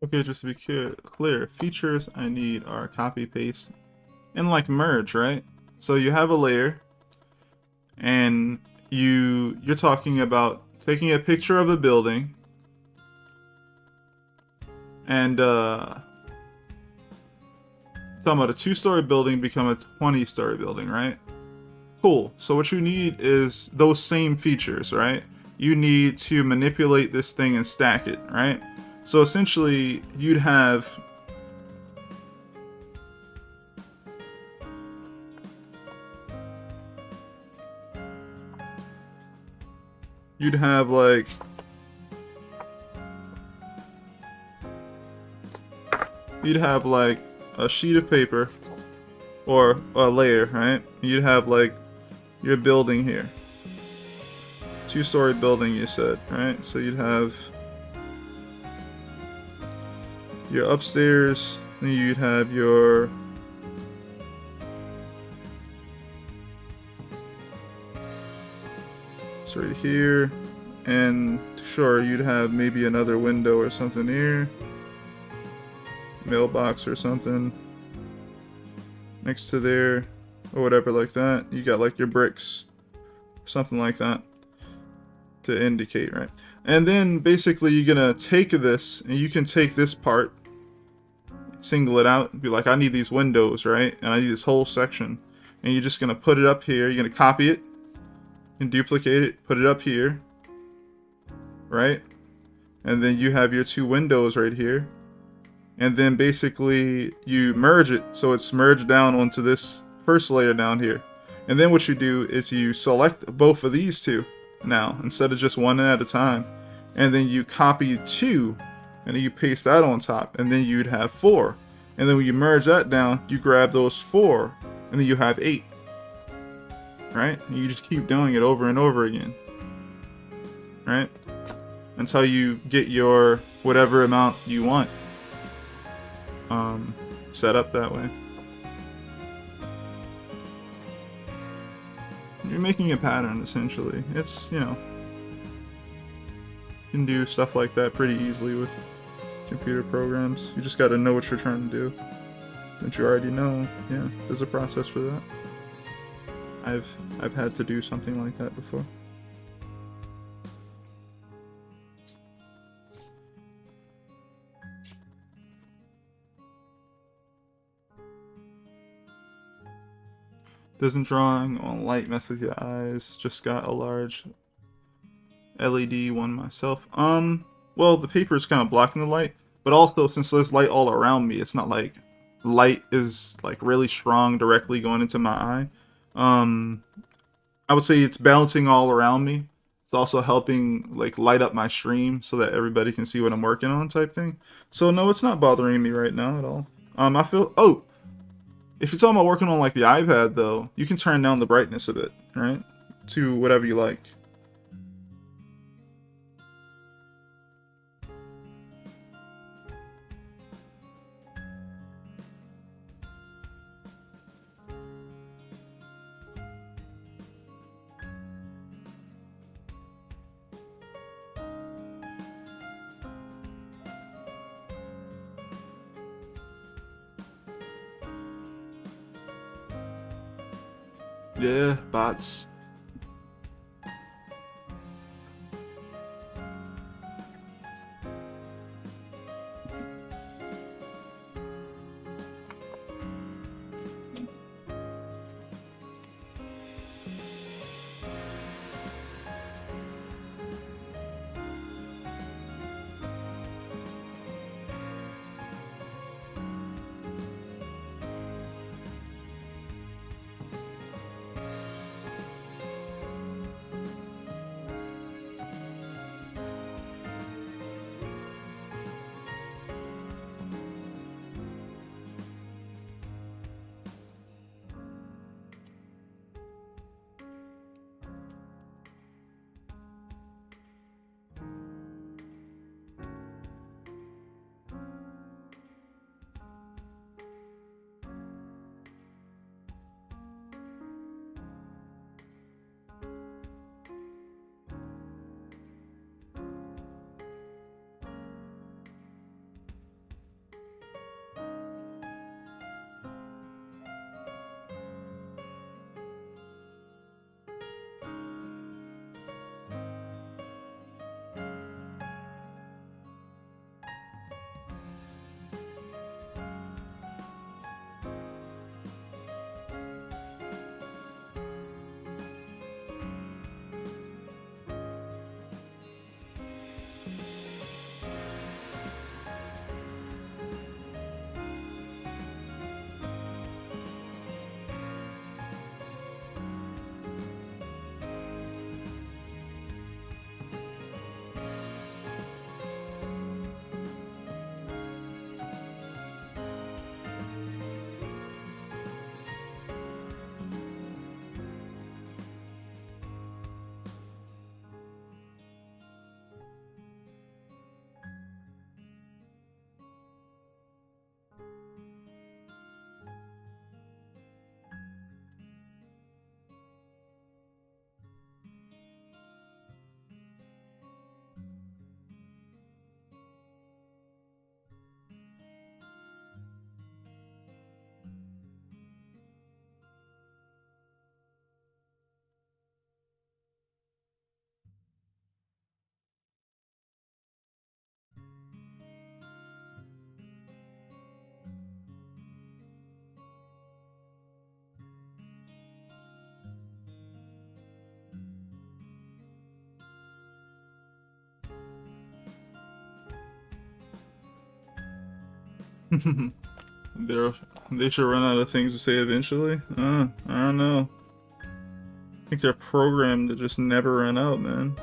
Okay, just to be clear, features I need are copy, paste, and like merge, right? So you have a layer, and you're talking about taking a picture of a building, and talking about a 2-story building become a 20-story building, right? Cool. So what you need is those same features, right? You need to manipulate this thing and stack it, right? So essentially, you'd have like a sheet of paper or a layer, right? You'd have like your building here. 2-story building, you said, right? So you'd have your upstairs, and you'd have your it's right here, and sure, you'd have maybe another window or something here, mailbox or something next to there, or whatever like that. You got like your bricks, something like that to indicate, right? And then basically you're gonna take this, and you can take this part, single it out, and be like, I need these windows, right? And I need this whole section. And you're just gonna put it up here, you're gonna copy it and duplicate it, put it up here, right? And then you have your 2 windows right here. And then basically you merge it, so it's merged down onto this first layer down here. And then what you do is you select both of these 2 now, instead of just one at a time. And then you copy 2, and then you paste that on top, and then you'd have 4. And then when you merge that down, you grab those 4, and then you have 8. Right? And you just keep doing it over and over again. Right? Until you get your whatever amount you want set up that way. You're making a pattern, essentially. It's, you know, you can do stuff like that pretty easily with computer programs. You just got to know what you're trying to do. Don't you already know? Yeah, there's a process for that. I've had to do something like that before. Doesn't drawing on light mess with your eyes. Just got a large LED one myself. Well, the paper is kind of blocking the light, but also since there's light all around me, it's not like light is like really strong directly going into my eye. I would say it's bouncing all around me. It's also helping like light up my stream so that everybody can see what I'm working on type thing. So no, it's not bothering me right now at all. I feel, oh, if you're talking about working on like the iPad though, you can turn down the brightness of it, right? To whatever you like. Yeah, bots. They're, they should run out of things to say eventually. I don't know. I think they're programmed to just never run out, man.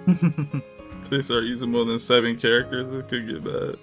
If they start using more than 7 characters, it could get bad.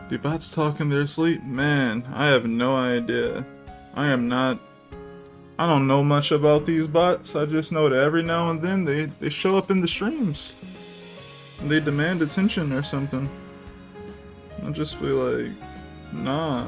Do bots talk in their sleep? Man, I have no idea. I am not. I don't know much about these bots. I just know that every now and then they show up in the streams. And they demand attention or something. I'll just be like, nah.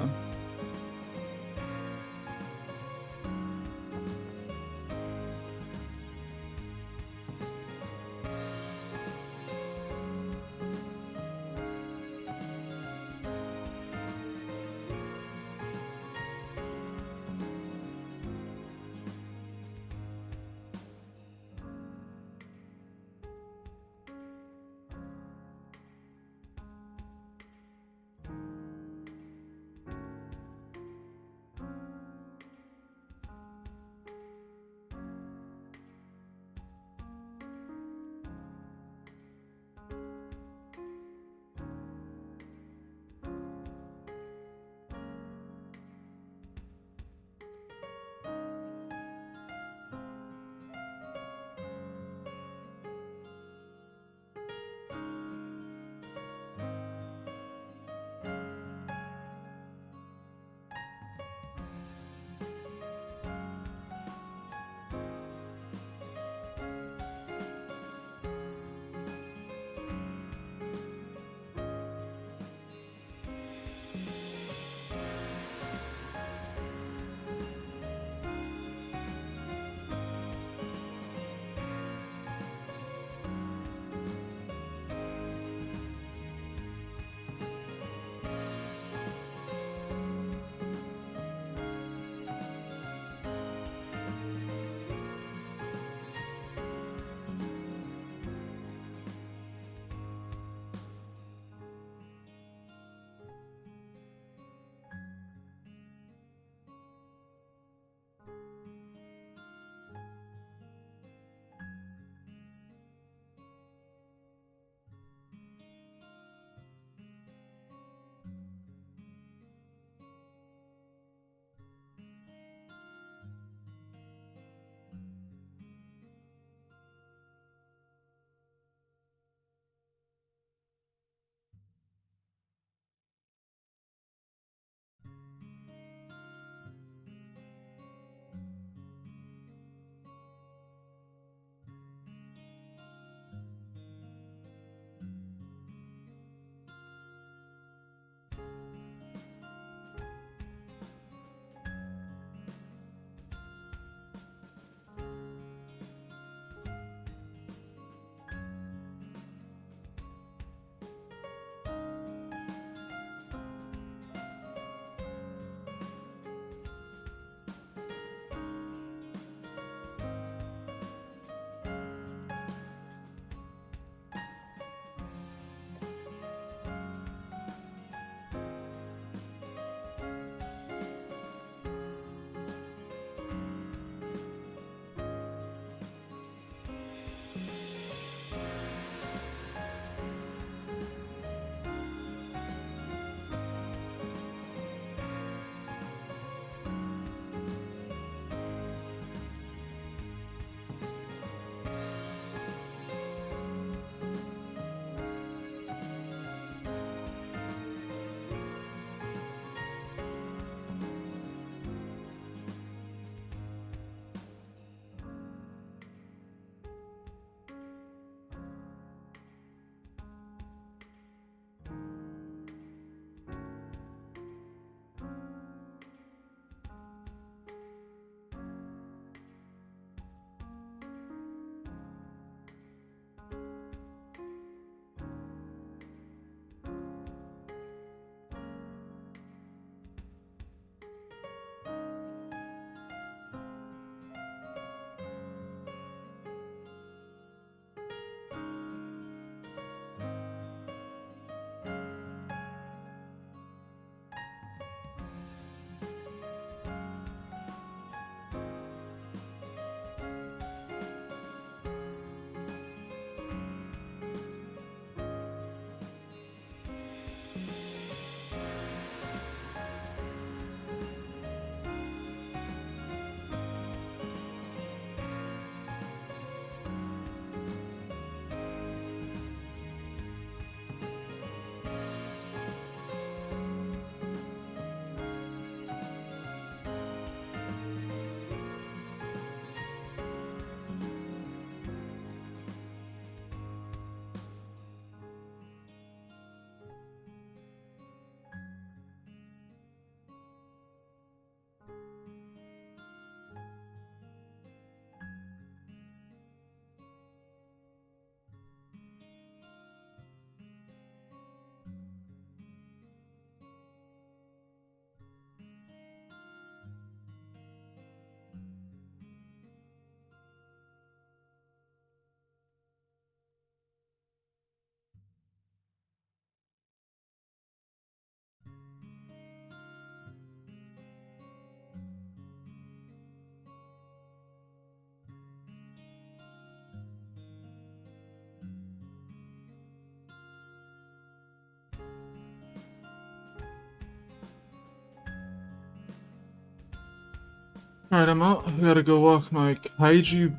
Alright, I'm out. I gotta go walk my kaiju.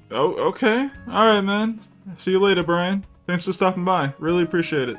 Oh, okay. Alright, man. See you later, Brian. Thanks for stopping by. Really appreciate it.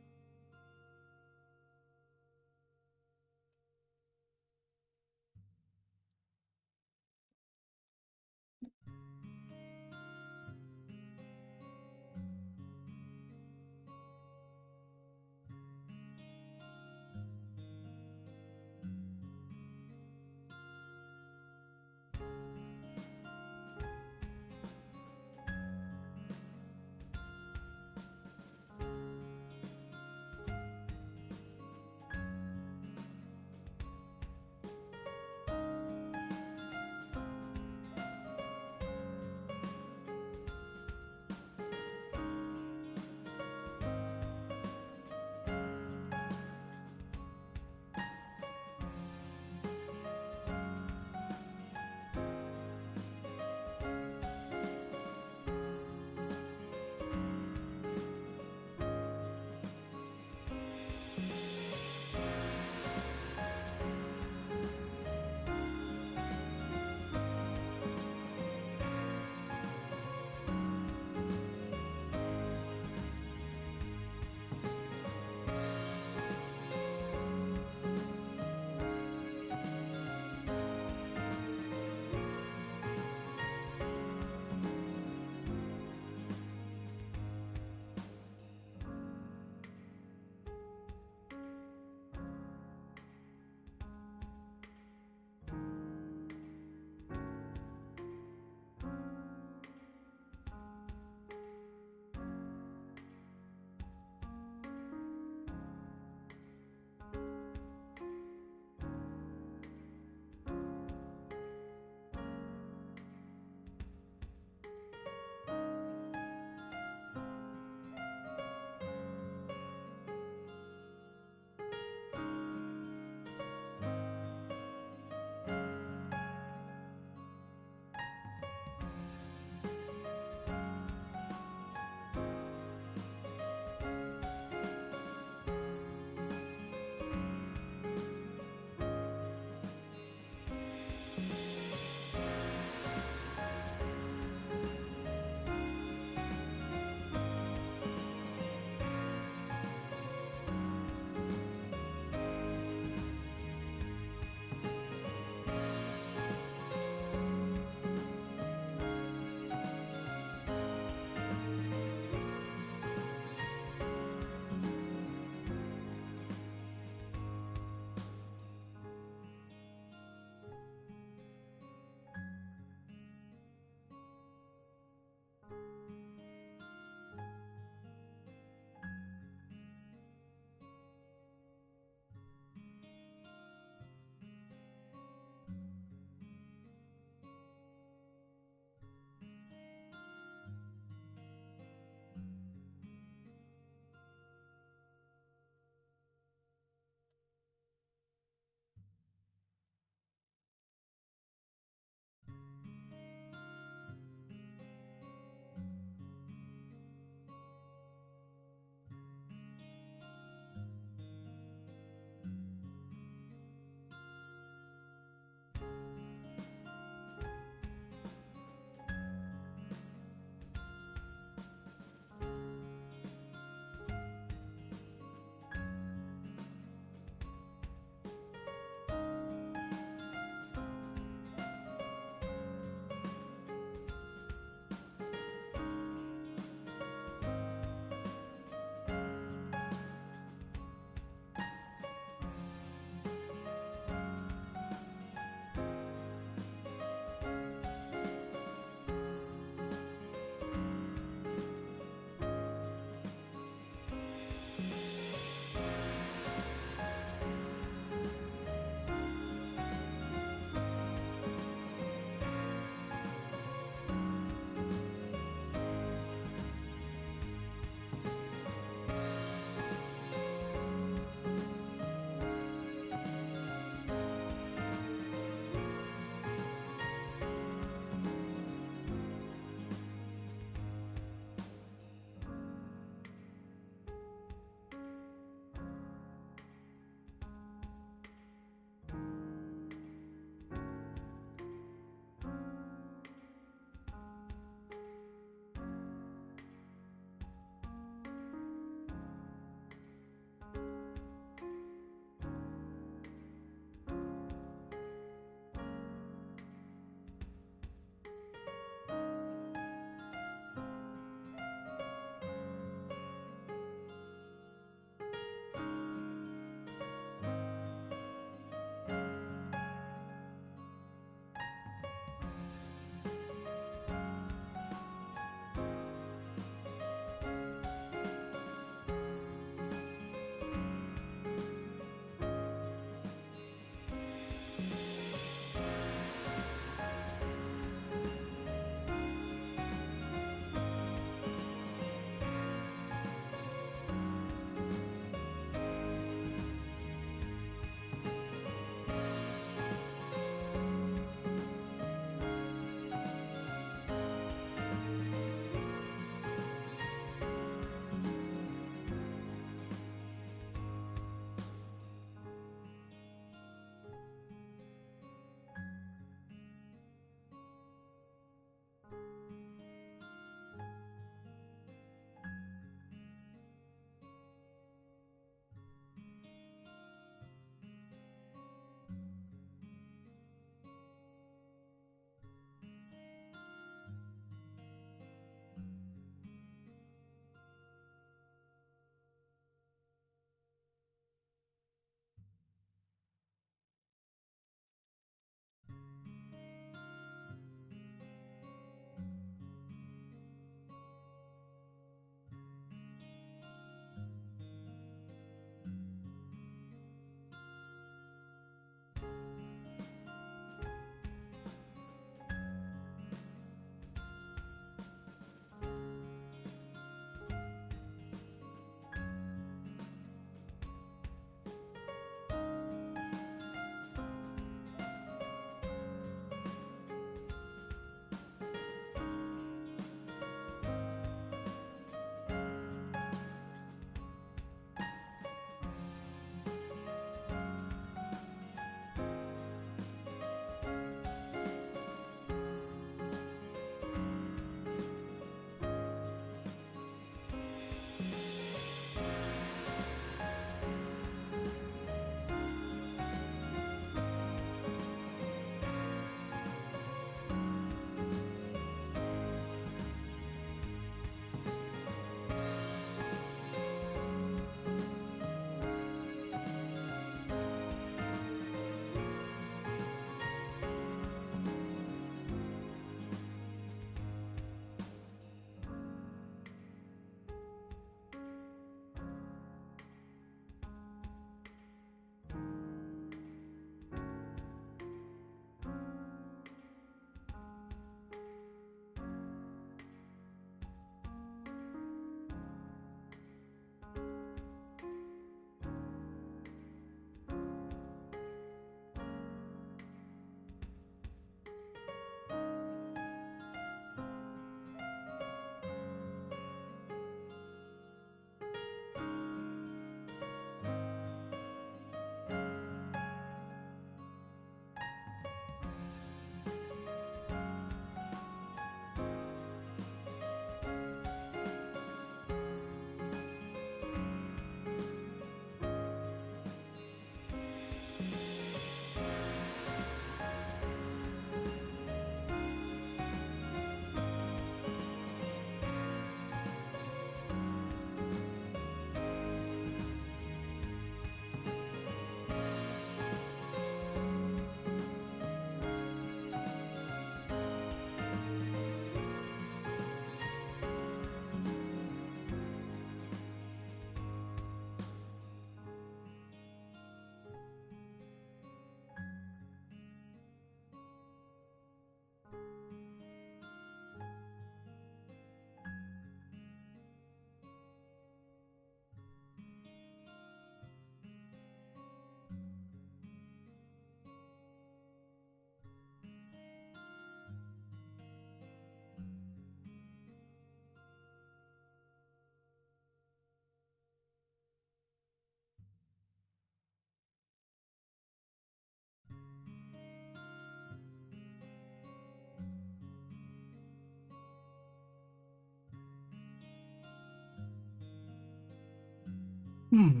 Hmm.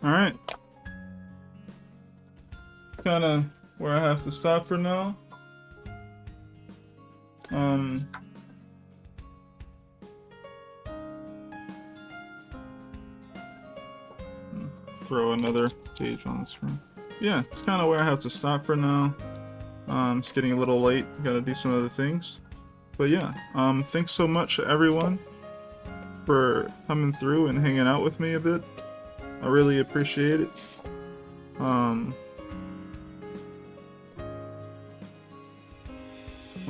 Alright. It's kind of where I have to stop for now. Throw another page on the screen. Yeah, it's kind of where I have to stop for now. It's getting a little late. Gotta do some other things. But yeah, thanks so much everyone for coming through and hanging out with me a bit. I really appreciate it. One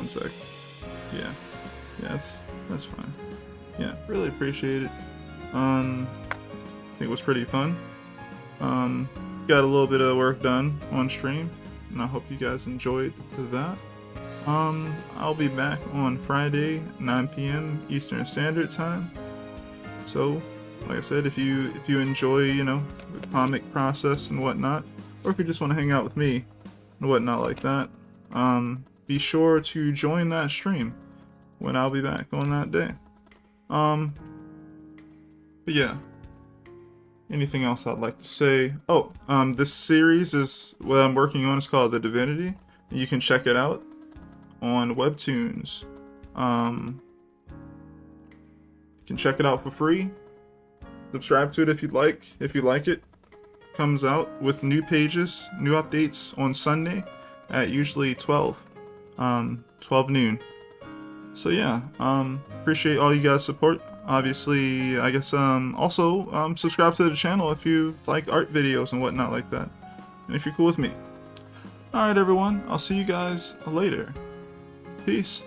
sec. Yeah, that's fine. Yeah, really appreciate it. I think it was pretty fun. Got a little bit of work done on stream, and I hope you guys enjoyed that. I'll be back on Friday, 9 p.m. Eastern Standard Time. So, like I said, if you enjoy, you know, the comic process and whatnot, or if you just want to hang out with me and whatnot like that, be sure to join that stream when I'll be back on that day. But yeah. Anything else I'd like to say? Oh, this series is what I'm working on. It's called The Divinity. You can check it out on webtoons. You can check it out for free. Subscribe to it if you'd like. If you like it, comes out with new pages, new updates on Sunday at usually 12 noon. So yeah, appreciate all you guys' support. Obviously, I guess, also, subscribe to the channel if you like art videos and whatnot like that. And if you're cool with me. Alright everyone, I'll see you guys later. Peace.